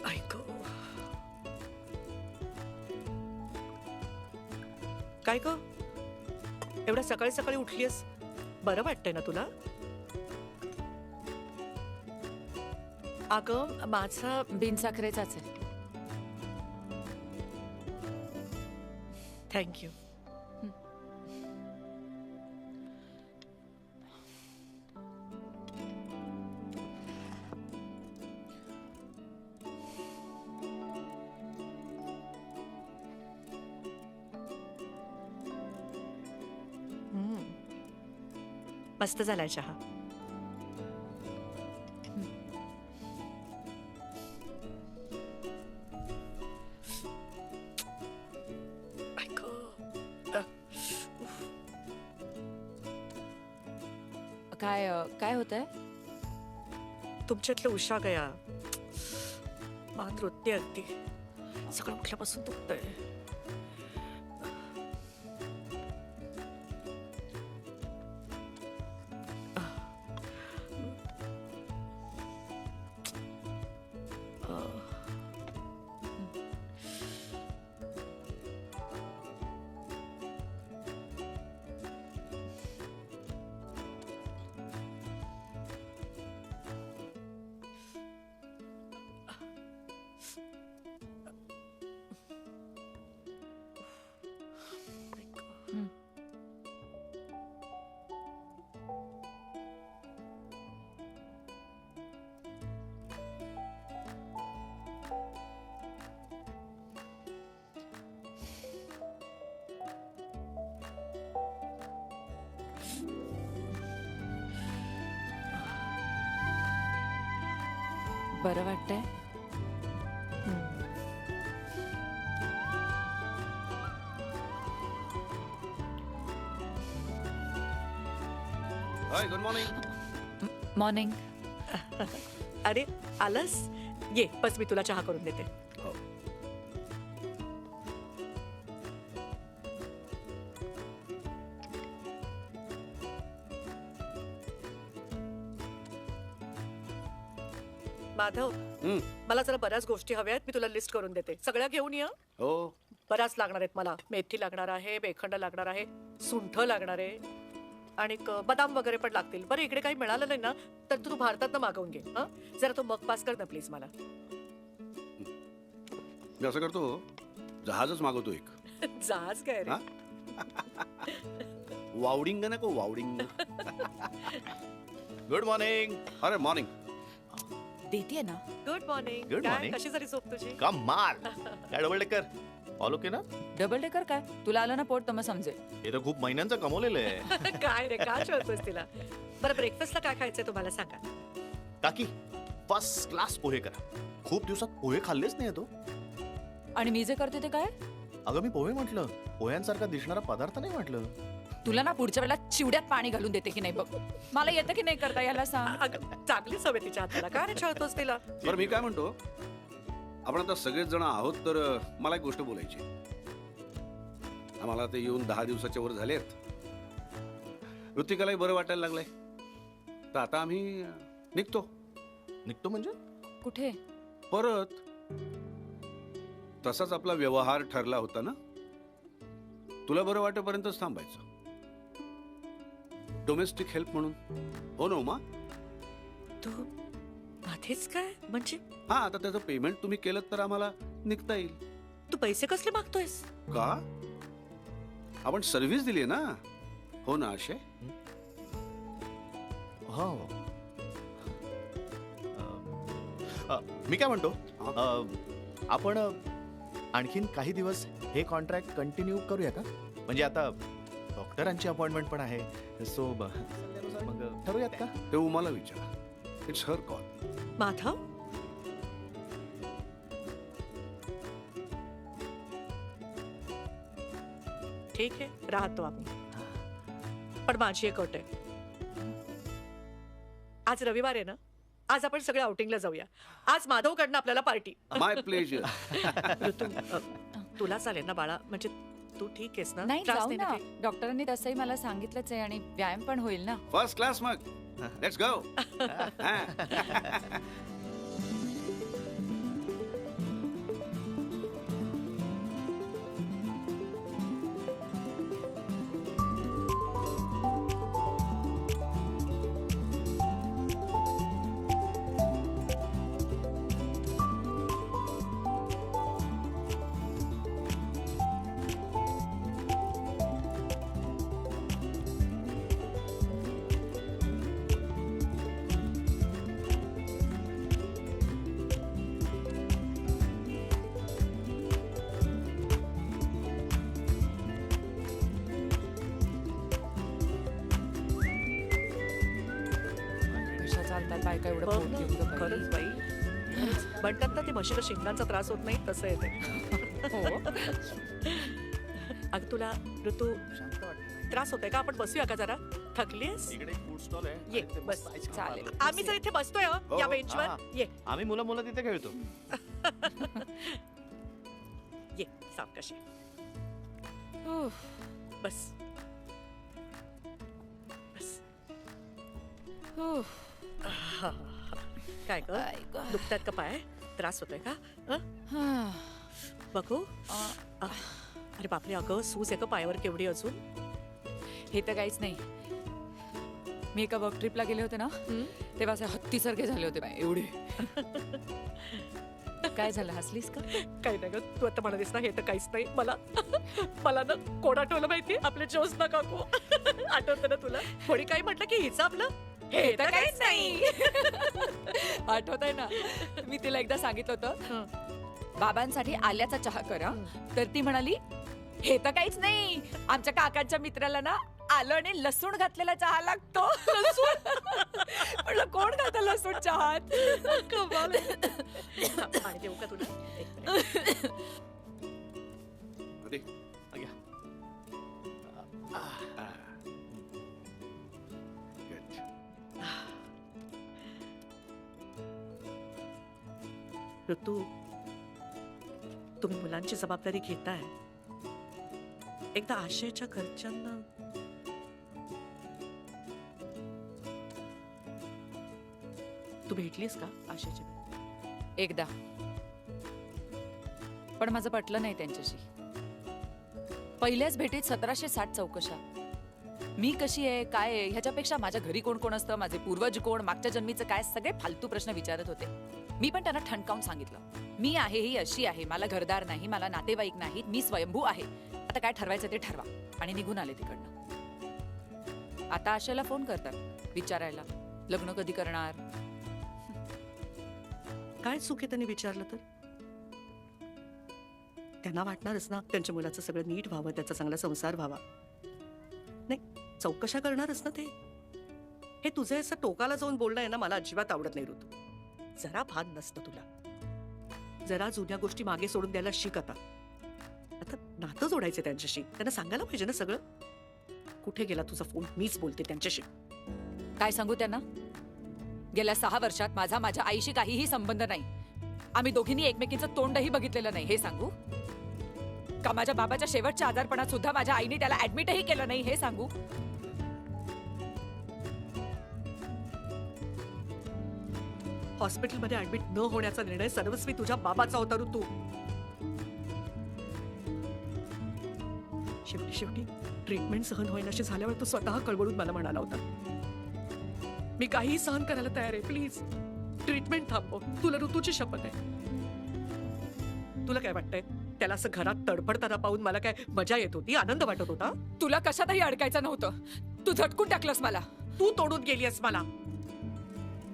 ऐक, काय ग? एवढ्या सकाळी सकाळी उठलीस, बरं वाटतंय ना तुला? अगं माझा बिनसाखरेचाच आहे. थँक्यू. मस्त झालाय चहा. काय काय होतंय? तुमच्यातलं उषा गया मान नृत्य अगदी सगळं उठल्यापासून दुखतंय. बरं वाटतंय? हाय, गुड मॉर्निंग. मॉर्निंग. अरे आलस, ये बस मी तुला चहा करून देते. हो. माधव, मला जरा बऱ्याच गोष्टी हव्या आहेत, मी तुला लिस्ट करून देते. सगळ्या घेऊन ये. हो. बऱ्याच लागणार आहेत मला. मेथी लागणार आहे, बेखंड लागणार आहे, सुंठ लागणार आहे आणि बदाम वगैरे पण लागतील. बरं इकडे काही मिळालं नाही ना तर तू भारतातनं मागवून घे. हं, जरा तो मग पास कर ना प्लीज मला. मी असं करतो, जहाजच मागवतो एक. जहाज काय रे? वावडिंग नको वावडिंग. Good morning. अरे मॉर्निंग. देतीये ना. Good morning. Good morning. कशी झाली झोप तुझी? कमाल. काय डबल डेकर ऑल ओके ना? डबल डेकर काय? तुला आलं ना पोट तर मग समजेल. हे तर खूप महिन्यांचं कमवलेलं आहे. काय रे काय ठेवतोस तिला? बरं ब्रेकफास्टला काय खायचंय तुम्हाला सांगा. काकी फर्स्ट क्लास पोहे करा. खूप दिवसात पोहे खाल्लेच नाही तो. आणि मी जे करते ते काय? अगं मी पोहे म्हटलं, पोह्यांसारखा दिसणारा पदार्थ नाही म्हटलं. तुला ना पुढच्या वेळेला चिवड्यात पाणी घालून देते की नाही बघ. मला येतं की नाही करता याला सांग. अगं चांगली सवय तिच्या हाताला. काय रे ठेवतोस तिला? बरं मी काय म्हणतो, आपण आता सगळेच जण आहोत तर मला एक गोष्ट बोलायची. आम्हाला ते येऊन 10 दिवसाच्या वर झालेत. ऋतिकालाही बरं वाटायला लागलंय, तर आता आम्ही निघतो. निघतो म्हणजे? कुठे? परत. तसाच आपला व्यवहार ठरला होता ना, तुला बरं वाटेपर्यंतच थांबायचं. डोमेस्टिक हेल्प म्हणून. हो ना उमा? तू आधीच काय म्हणजे? हा, आता त्याचं पेमेंट तुम्ही केलं तर आम्हाला निघता येईल. तू पैसे कसले मागतोयस? का? आपण सर्व्हिस दिली ना. हो ना आशय? हो. मी काय म्हणतो, आपण आणखीन काही दिवस हे कॉन्ट्रॅक्ट कंटिन्यू करूया का? म्हणजे आता डॉक्टरांची अपॉइंटमेंट पण आहे, सो मग ठरवूयात का? ते उमाला विचारा. It's her call. माधव, ठीक आहे राहतो आम्ही, पण माझी एक अट आहे. आज रविवार आहे ना, आज आपण सगळे आउटिंगला जाऊया. आज माधवकडनं आपल्याला पार्टी. माय प्लेजर. तुला चालेल ना बाळा? म्हणजे तू ठीक आहेस ना? नाही त्रास जाऊ नाही ना. काही? डॉक्टरांनी तसंही मला सांगितलंच आहे आणि व्यायाम पण होईल ना. First class. मग लेट्स गो. चालतात बायका एवढं बघ पोट ना, घेऊन गं बाई. खरंच बाई म्हणतात ना ते म्हशीला शिंगांचा त्रास होत नाही तसं आहे ते हो. अगं तुला ऋतू त्रास होतोय का? आपण बसूया का जरा? थकलीस? इकडे फूड स्टॉल आहे ये, आणि ते बस. मस्त ice cream चालेल. बनवलं. आम्ही जर इथे बसतोय हं, हो, या हो, बेंचवर हा. ये आम्ही मुलं तिथे खेळतो. ये सावकाशी उफ. बस बस उफ. हा. काय ग काय गं? दुखतात का पाय? त्रास होतोय का? हं? हा. बघू अरे बापरे अगं सूज आहे का पायावर केवढी अजून? हे तर काहीच नाही. मी एका वर्क ट्रिपला गेले होते ना तेव्हा असे हत्तीसारखे झाले होते बाई एवढे. काय झालं, हसलीस का? काही नाही ग तू आता म्हणालीस ना हे तर काहीच नाही. मला ना कोण आठवलं माहिती? आपले ज्योत्स्ना काकू आठवतं ना तुला? कोणी काही म्हटलं की हिचं आपलं हे तर काहीच नाही. आठवत आहे ना, मी तिला एकदा सांगितलं होतं बाबांसाठी आल्याचा चहा करा, तर ती म्हणाली हे तर काहीच नाही, आमच्या काकांच्या मित्राला ना आलं आणि लसूण घातलेला चहा लागतो. म्हटलं कोण घालतं लसूण चहात? कमाल आहे. पाणी देऊ का तुला? एक मिनिट. अरे घ्या. good. ऋतू तुम्ही मुलांची जबाबदारी घेताय. एकदा आशयाच्या घरच्यांना तू भेटलीस का आशयाच्या? एकदा, पण माझं पटलं नाही त्यांच्याशी. पहिल्याच भेटीत 1760 चौकशा. मी कशी आहे, काय आहे, ह्याच्यापेक्षा माझ्या घरी कोण कोण असतं, माझे पूर्वज कोण, मागच्या जन्मीचं काय, सगळे फालतू प्रश्न विचारत होते. मी पण त्यांना ठणकावून सांगितलं मी आहे ही अशी आहे, मला घरदार नाही, मला नातेवाईक नाहीत, मी स्वयंभू आहे, आता काय ठरवायचं ते ठरवा, आणि निघून आले तिकडनं. आता आशयाला फोन करतात विचारायला लग्न कधी करणार. काय चूक आहे त्यांनी विचारलं तर? त्यांना वाटणारच ना त्यांच्या मुलाचं सगळं नीट व्हावं, त्याचा चांगला संसार व्हावा. नाही चौकशा करणारच ना ते. हे तुझं असं टोकाला जाऊन बोलणं आहे ना, मला अजिबात आवडत नाही ऋतू. जरा भान नसतं तुला. जरा जुन्या गोष्टी मागे सोडून द्यायला शिक. आता नातं जोडायचं त्यांच्याशी, त्यांना सांगायला पाहिजे ना सगळं. कुठे गेला तुझा फोन? मीच बोलते त्यांच्याशी. काय सांगू त्यांना? गेल्या 6 वर्षात माझ्या आईशी काहीही संबंध नाही. आम्ही दोघींनी एकमेकींचं तोंडही बघितलेलं नाही हे सांगू? का माझ्या बाबाच्या शेवटच्या आजारपणात सुद्धा माझ्या आईने त्याला ऍडमिटही केलं नाही हे सांगू? हॉस्पिटलमध्ये ऍडमिट न होण्याचा निर्णय सर्वस्वी तुझ्या बाबाचा होता ऋतू. शेवटी ट्रीटमेंट सहन होईनाशी झाल्यावर तो स्वतः कळवळून मला म्हणाला होता मी काहीही सहन करायला तयार आहे, प्लीज ट्रीटमेंट थांबव. तुला ऋतूची शपथ आहे. तुला काय वाटतंय त्याला असं घरात तडफडताना पाहून मला काय मजा येत होती, आनंद वाटत होता? तुला कशातही अडकायचं नव्हतं, तू झटकून टाकलंस मला. तू तोडून गेलीस मला.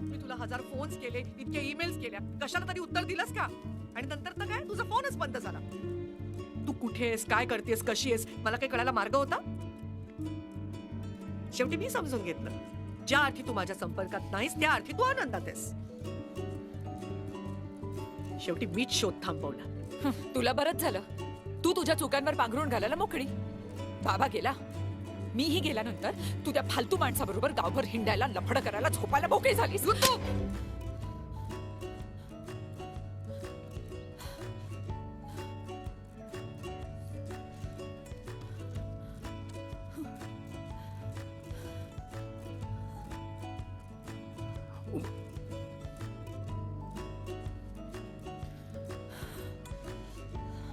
मी तुला 1000 फोन्स केले, इतके ईमेल्स केल्या, कशाला तरी उत्तर दिलंस का? आणि नंतर तर काय तुझा फोनच बंद झाला. तू कुठे आहेस, काय करतेस, कशी आहेस, मला काही कळायला मार्ग होता? शेवटी मी समजून घेतलं, ज्या अर्थी तू माझ्या संपर्कात नाहीस त्या अर्थी तू आनंदात आहेस. शेवटी मीच शोध थांबवला. तुला बरंच झालं, तू तुझ्या चुकांवर पांघरून घालायला मोकळी. बाबा गेला, मीही गेल्यानंतर तू त्या फालतू माणसाबरोबर गावभर हिंडायला, लफडं करायला, झोपायला मोकळी झालीस.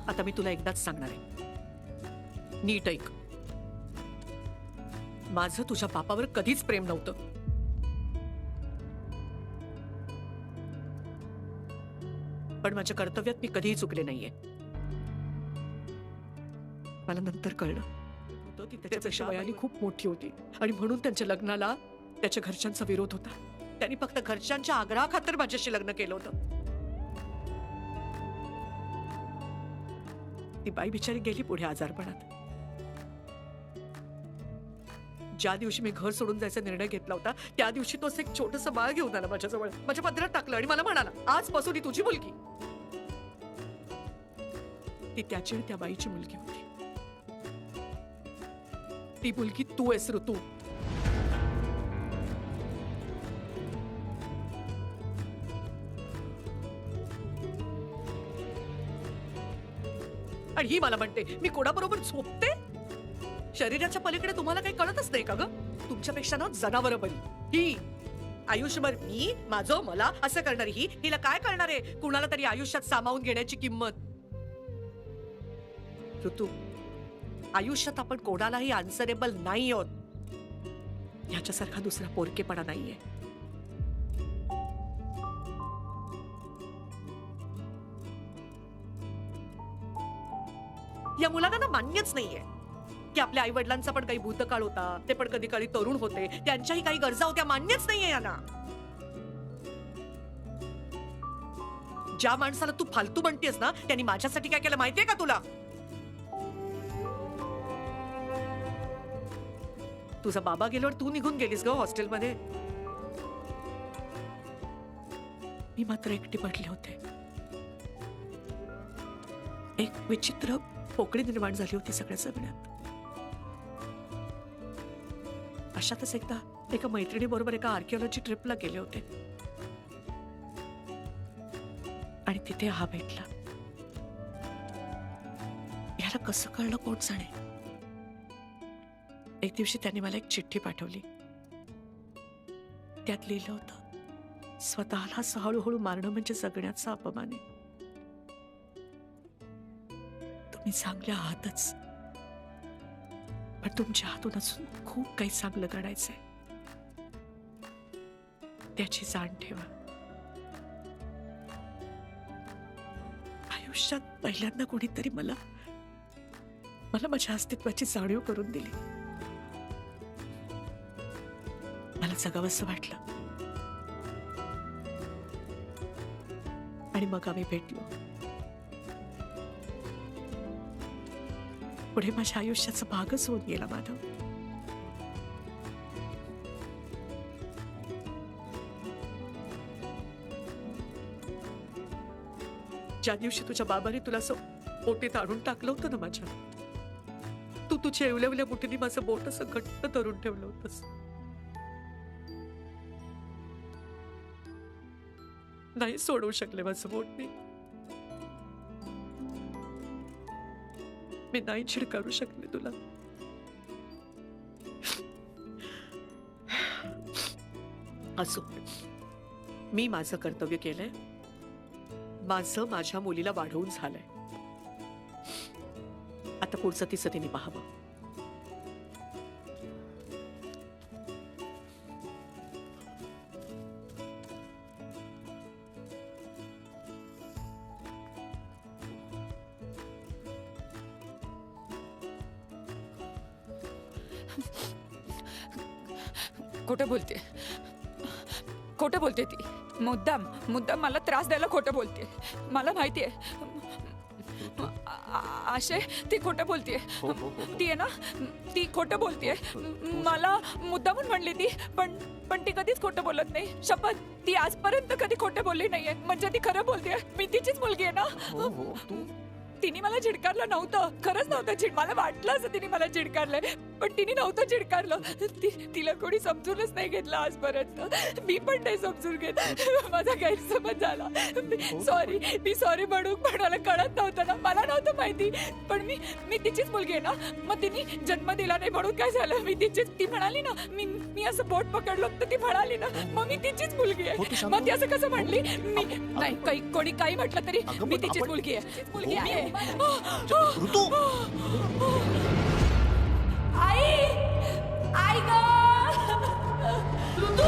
आता मी तुला एकदाच सांगणार आहे, नीट ऐक. माझं तुझ्या बापावर कधीच प्रेम नव्हतं. पण माझ्या कर्तव्यात मी कधीही चुकले नाहीये. मला नंतर कळलं ती त्याच्यापेक्षा वयाने खूप मोठी होती आणि म्हणून त्यांच्या लग्नाला त्याच्या घरच्यांचा विरोध होता. त्यांनी फक्त घरच्यांच्या आग्रहाखातर माझ्याशी लग्न केलं होतं. ती बाई बिचारी गेली पुढे आजारपणात. ज्या दिवशी मी घर सोडून जायचा निर्णय घेतला होता त्या दिवशी तो असं एक छोटंसं बाळ घेऊन आला माझ्याजवळ, माझ्या पदरात टाकलं आणि मला म्हणाला, आजपासून ही तुझी मुलगी. ती त्याची आणि त्या बाईची मुलगी होती. ती मुलगी तू आहेस ऋतू. आणि ही मला म्हणते मी कोणाबरोबर झोपते. शरीराच्या पलीकडे तुम्हाला काही कळतच नाही का ग? तुमच्यापेक्षा ना जनावरं बरी. ही आयुष्यभर मी माझं मला असं करणारी ही, हिला काय करणार आहे कुणाला तरी आयुष्यात सामावून घेण्याची किंमत. ऋतू, आयुष्यात आपण कोणालाही आन्सरेबल नाही आहोत. ह्याच्यासारखा दुसरा पोरकेपणा नाहीये. या मुलांना ना मान्यच नाहीये की आपल्या आई वडिलांचा पण काही भूतकाळ होता, ते पण कधी कधी तरुण होते, त्यांच्याही काही गरजा होत्या. मान्यच नाहीये यांना. ज्या माणसाला तू फालतू म्हणतेस ना त्यांनी माझ्यासाठी काय केलं माहितीये का तुला? तुझा बाबा गेल्यावर तू निघून गेलीस ग हॉस्टेलमध्ये. मी मात्र एकटी पडले होते. एक विचित्र पोकळी निर्माण झाली होती सगळ्या जगण्यात. अशातच एकदा एका मैत्रिणी बरोबर एका आर्किओलॉजी ट्रिपला गेले होते आणि तिथे हा भेटला. याला कसं कळलं कोण जाणे. एक दिवशी त्यांनी मला एक चिठ्ठी पाठवली. त्यात लिहिलं होतं, स्वतःला हळूहळू मारणं म्हणजे जगण्याचा अपमान आहे. तुम्ही चांगले आहातच, पण तुमच्या हातून असून खूप काही चांगलं करायचंय. त्याची जाण ठेवा. आयुष्यात पहिल्यांदा कोणीतरी मला माझ्या अस्तित्वाची जाणीव करून दिली. मला जगावंसं वाटलं आणि मग आम्ही भेटलो. पुढे माझ्या आयुष्याचा भागच होऊन गेला माधव. ज्या दिवशी तुझ्या बाबाने तुला असं पोटीत आणून टाकलं होतं ना माझ्या, तू तुझ्या एवढ्या मुठीने माझं बोट असं घट्ट धरून ठेवलं होतंस. नाही सोडवू शकले माझं बोट. मी नाही चिडकारू शकले तुला. असो, मी माझं कर्तव्य केलंय. माझं माझ्या मुलीला वाढवून झालंय. आता पुढचं तिचं तिने पाहावं. खोटं बोलते, खोटं बोलते ती. मुद्दाम मला त्रास द्यायला खोटं बोलते. मला माहितीये आशय ती खोटं बोलतेय. ती आहे ना, ती खोटं बोलतेय. मला मुद्दामून म्हणली ती, पण ती कधीच खोटं बोलत नाही. शपथ, ती आजपर्यंत कधी खोटं बोलली नाहीये. म्हणजे ती खरं बोलतेय. मी तिचीच मुलगी आहे ना. तिने मला झिडकारलं नव्हतं. खरंच नव्हतं. मला वाटलं असं तिने मला झिडकारलंय, पण तिने नव्हतं झिडकारलं. तिला कोणी समजूनच नाही घेतलं आजपर्यंत. मी पण नाही समजून घेत. माझा गैरसमज झाला. मी सॉरी म्हणू, पण मला कळत नव्हतं ना. मला नव्हतं माहिती. पण मी तिचीच मुलगी आहे ना. मग तिने जन्म दिला नाही म्हणून काय झालं? मी तिचीच. ती म्हणाली ना, मी असं बोट पकडलं तर ती म्हणाली ना, मग मी तिचीच मुलगी आहे. मग ती असं कसं म्हणली? मी नाही, कोणी काही म्हटलं तरी मी तिचीच मुलगी आहे. मुलगी आहे. ऋतू, आई गं! ऋतू!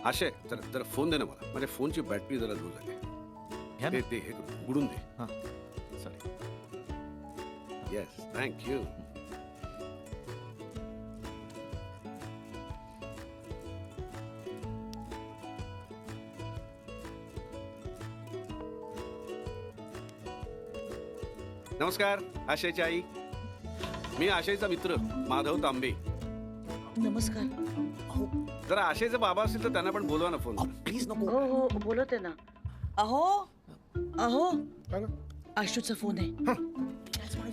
आशय जरा फोन दे ना मला. माझ्या फोनची बॅटरी जरा लो झाली. घ्या ना. हे करू, उडून दे. हां सॉरी. Yes, thank you. नमस्कार आशयची आई. मी आशयचा मित्र माधव तांबे. नमस्कार. जरा आशयचे बाबा असतील तर त्यांना पण बोलवा ना फोन. प्लीज हो नको. हो बोलवते ना. अहो अहो काय ग? आशूचा फोन आहे.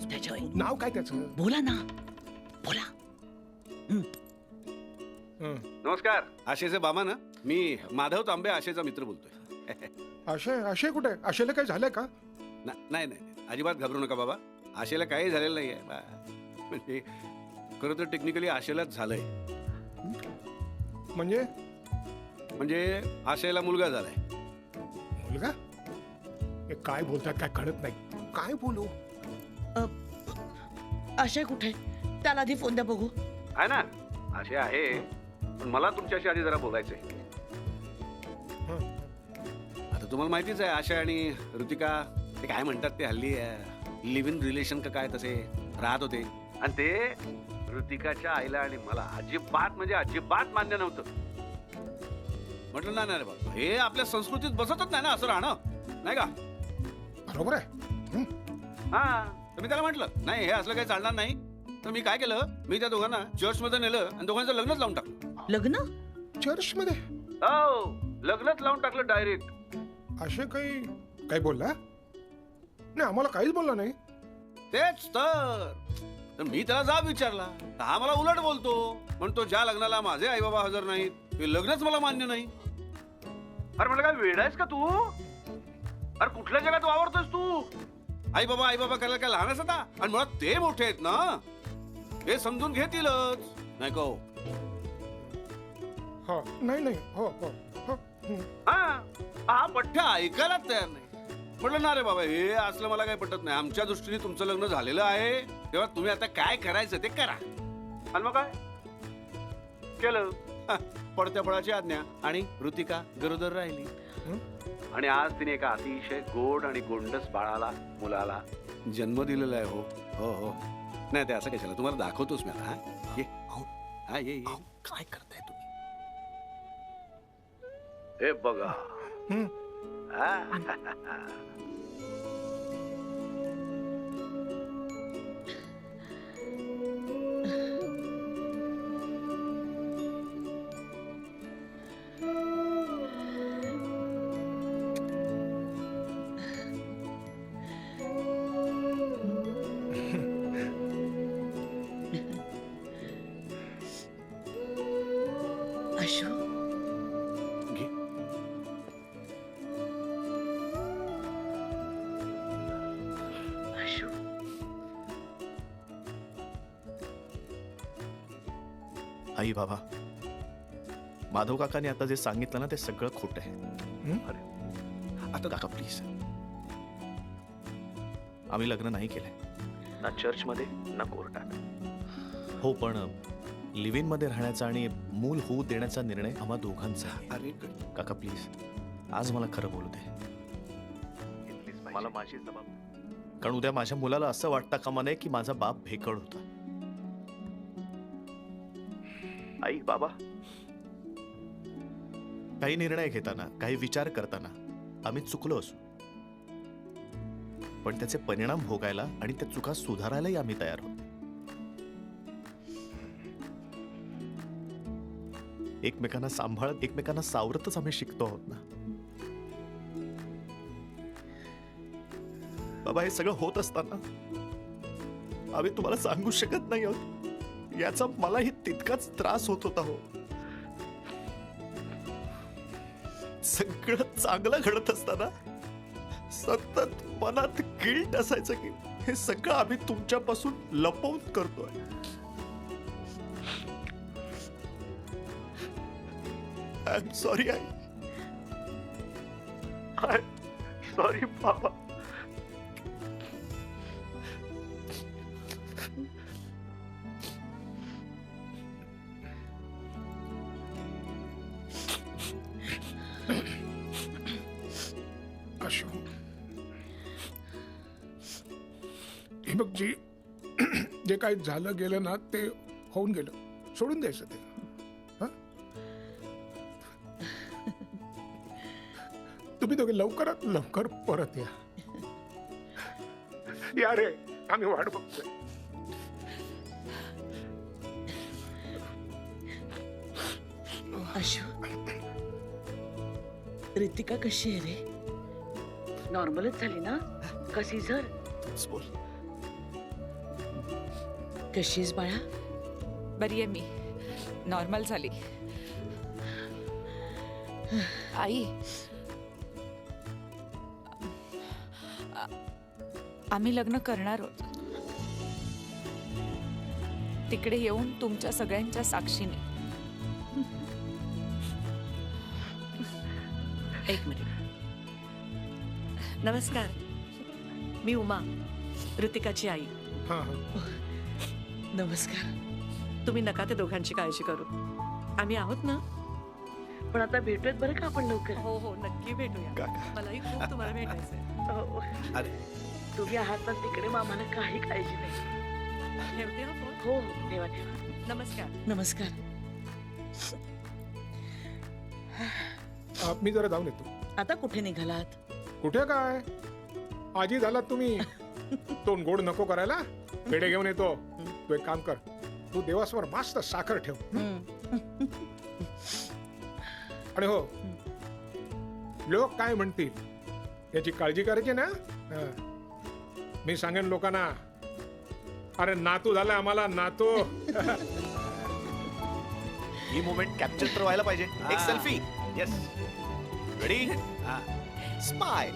त्याच्यावर नाव काय त्याचं? बोला ना बोला. नमस्कार आशयचे बाबा ना. मी माधव तांबे आशयचा मित्र बोलतोय. आशय कुठे? आशयला काय झालंय का? नाही नाही अजिबात घाबरू नका बाबा. आशेला काही झालेलं नाही आहे. म्हणजे खरं तर टेक्निकली आशेलाच झालंय. म्हणजे आशेला मुलगा झालाय. मुलगा? हे काय बोलतात काय कळत नाही. काय बोलू? आशय कुठे? त्याला आधी फोन द्या बघू. आहे ना आशे आहे. पण मला तुमच्याशी आधी जरा बोलायचंय. आता तुम्हाला माहितीच आहे आशा आणि ऋतिका ते काय म्हणतात ते हल्ली लिव्ह इन रिलेशन का काय तसे राहत होते. आणि ते ऋतिकाच्या आईला आणि मला अजिबात मान्य नव्हतं. म्हटलं नाही रे बाबा हे आपल्या संस्कृतीत बसतच नाही ना असं राहणं नाही का. बरोबर आहे. हा तर मी त्याला म्हटलं नाही हे असलं काही चालणार नाही. तर मी काय केलं मी त्या दोघांना चर्चमध्ये नेलं आणि दोघांचं लग्नच लावून टाकलं. लग्न? चर्च मध्ये? हो लग्नच लावून टाकलं डायरेक्ट. आशय काही बोलला नाही? आम्हाला काहीच बोलला नाही. तेच तर मी त्याला जाब विचारला तर हा मला उलट बोलतो. म्हणतो ज्या लग्नाला माझे आई बाबा हजर नाहीत ते लग्नच मला मान्य नाही. अरे म्हटलं काय वेड आहेस का तू? अरे कुठल्या जगात वावरतोस तू? आई बाबा करायला काय लहानच आता. आणि मुळात ते मोठे आहेत ना हे समजून घेतीलच नाही का. हो नाही हो हो हो. हा पठ्ठ्या ऐकायला तयार नाही. म्हटलं ना रे बाबा हे असलं मला काही पटत नाही. आमच्या दृष्टीने तुमचं लग्न झालेलं आहे तेव्हा तुम्ही आता काय करायचं ते करा. आणि मग काय केलं पडत्या फळाची आज्ञा आणि ऋतिका गरोदर राहिली. आणि आज तिने एका अतिशय गोड आणि गोंडस मुलाला जन्म दिलेला आहे. हो हो हो नाही ते असं कशाला तुम्हाला दाखवतोच मी आता. ये काय करताय तुम्ही? हे बघा. आशू आई बाबा माधव काकाने आता जे सांगितलं ना ते सगळं खोटं आहे. आता काका प्लीज. आम्ही लग्न नाही केलंय ना चर्च मध्ये ना कोर्टात. हो पण लिव्ह इन मध्ये राहण्याचा आणि मूल होऊ देण्याचा निर्णय आम्हा दोघांचा आहे. अरे काका प्लीज आज मला खरं बोलू दे. मला माझी जबाबदारी. कारण उद्या माझ्या मुलाला असं वाटतं कामा नये की माझा बाप भेकड होता. आई बाबा काही निर्णय घेताना काही विचार करताना आम्ही चुकलो असू पण त्याचे परिणाम भोगायला आणि त्या चुका सुधारायलाही आम्ही तयार आहोत. एकमेकांना सांभाळत एकमेकांना सावरतच आम्ही शिकतो आहोत ना. बाबा हे सगळं होत असताना आम्ही तुम्हाला सांगू शकत नाही आहोत याचा मलाही तितकाच त्रास होत होता. हो सगळं चांगलं घडत असताना सतत मनात गिल्ट असायचं की हे सगळं आम्ही तुमच्यापासून लपवून करतोय. I am sorry I. I sorry बाबा. बघ जी, जे काही झालं गेलं ना ते होऊन गेलं, सोडून द्यायचं ते. हं? तुम्ही दोघे लवकरात लवकर परत या रे, आम्ही वाट बघतोय. अशोक, रितिका कशी आहे रे? नॉर्मलच झाली ना का सीझर? बोल. कशी आहेस बाळा? बरी आहे मी, नॉर्मल झाली. आई, आम्ही लग्न करणार आहोत. तिकडे येऊन तुमच्या सगळ्यांच्या साक्षीने. एक मिनिट. नमस्कार, मी उमा, ऋतिकाची आई. हां हां. नमस्कार. तुम्ही नका ते दोघांची काळजी करू, आम्ही आहोत ना. पण आता भेटूयात बरं का आपण लवकर. हो हो, नक्की भेटूया. मलाही खूप तुम्हाला भेटायचंय. हो. अरे तुम्ही आहात ना तिकडे, मग आम्हाला काही काळजी नाही. ठेवते हा फोन. हो हो, ठेवा ठेवा. नमस्कार. नमस्कार. मी जरा जाऊन येतो. आता कुठे निघालात? कुठे काय, आजी झालात तुम्ही. तोंड गोड नको करायला, पेढे घेऊन येतो. तू एक काम कर, तू देवासमोर मस्त साखर ठेव. आणि हो, लोक काय म्हणतील याची काळजी करायची ना. मी सांगेन लोकांना, अरे नातू झाला आम्हाला, नातू. ही मोमेंट कॅप्चर तर व्हायला पाहिजे. एक सेल्फी. येस. रेडी? स्माइल.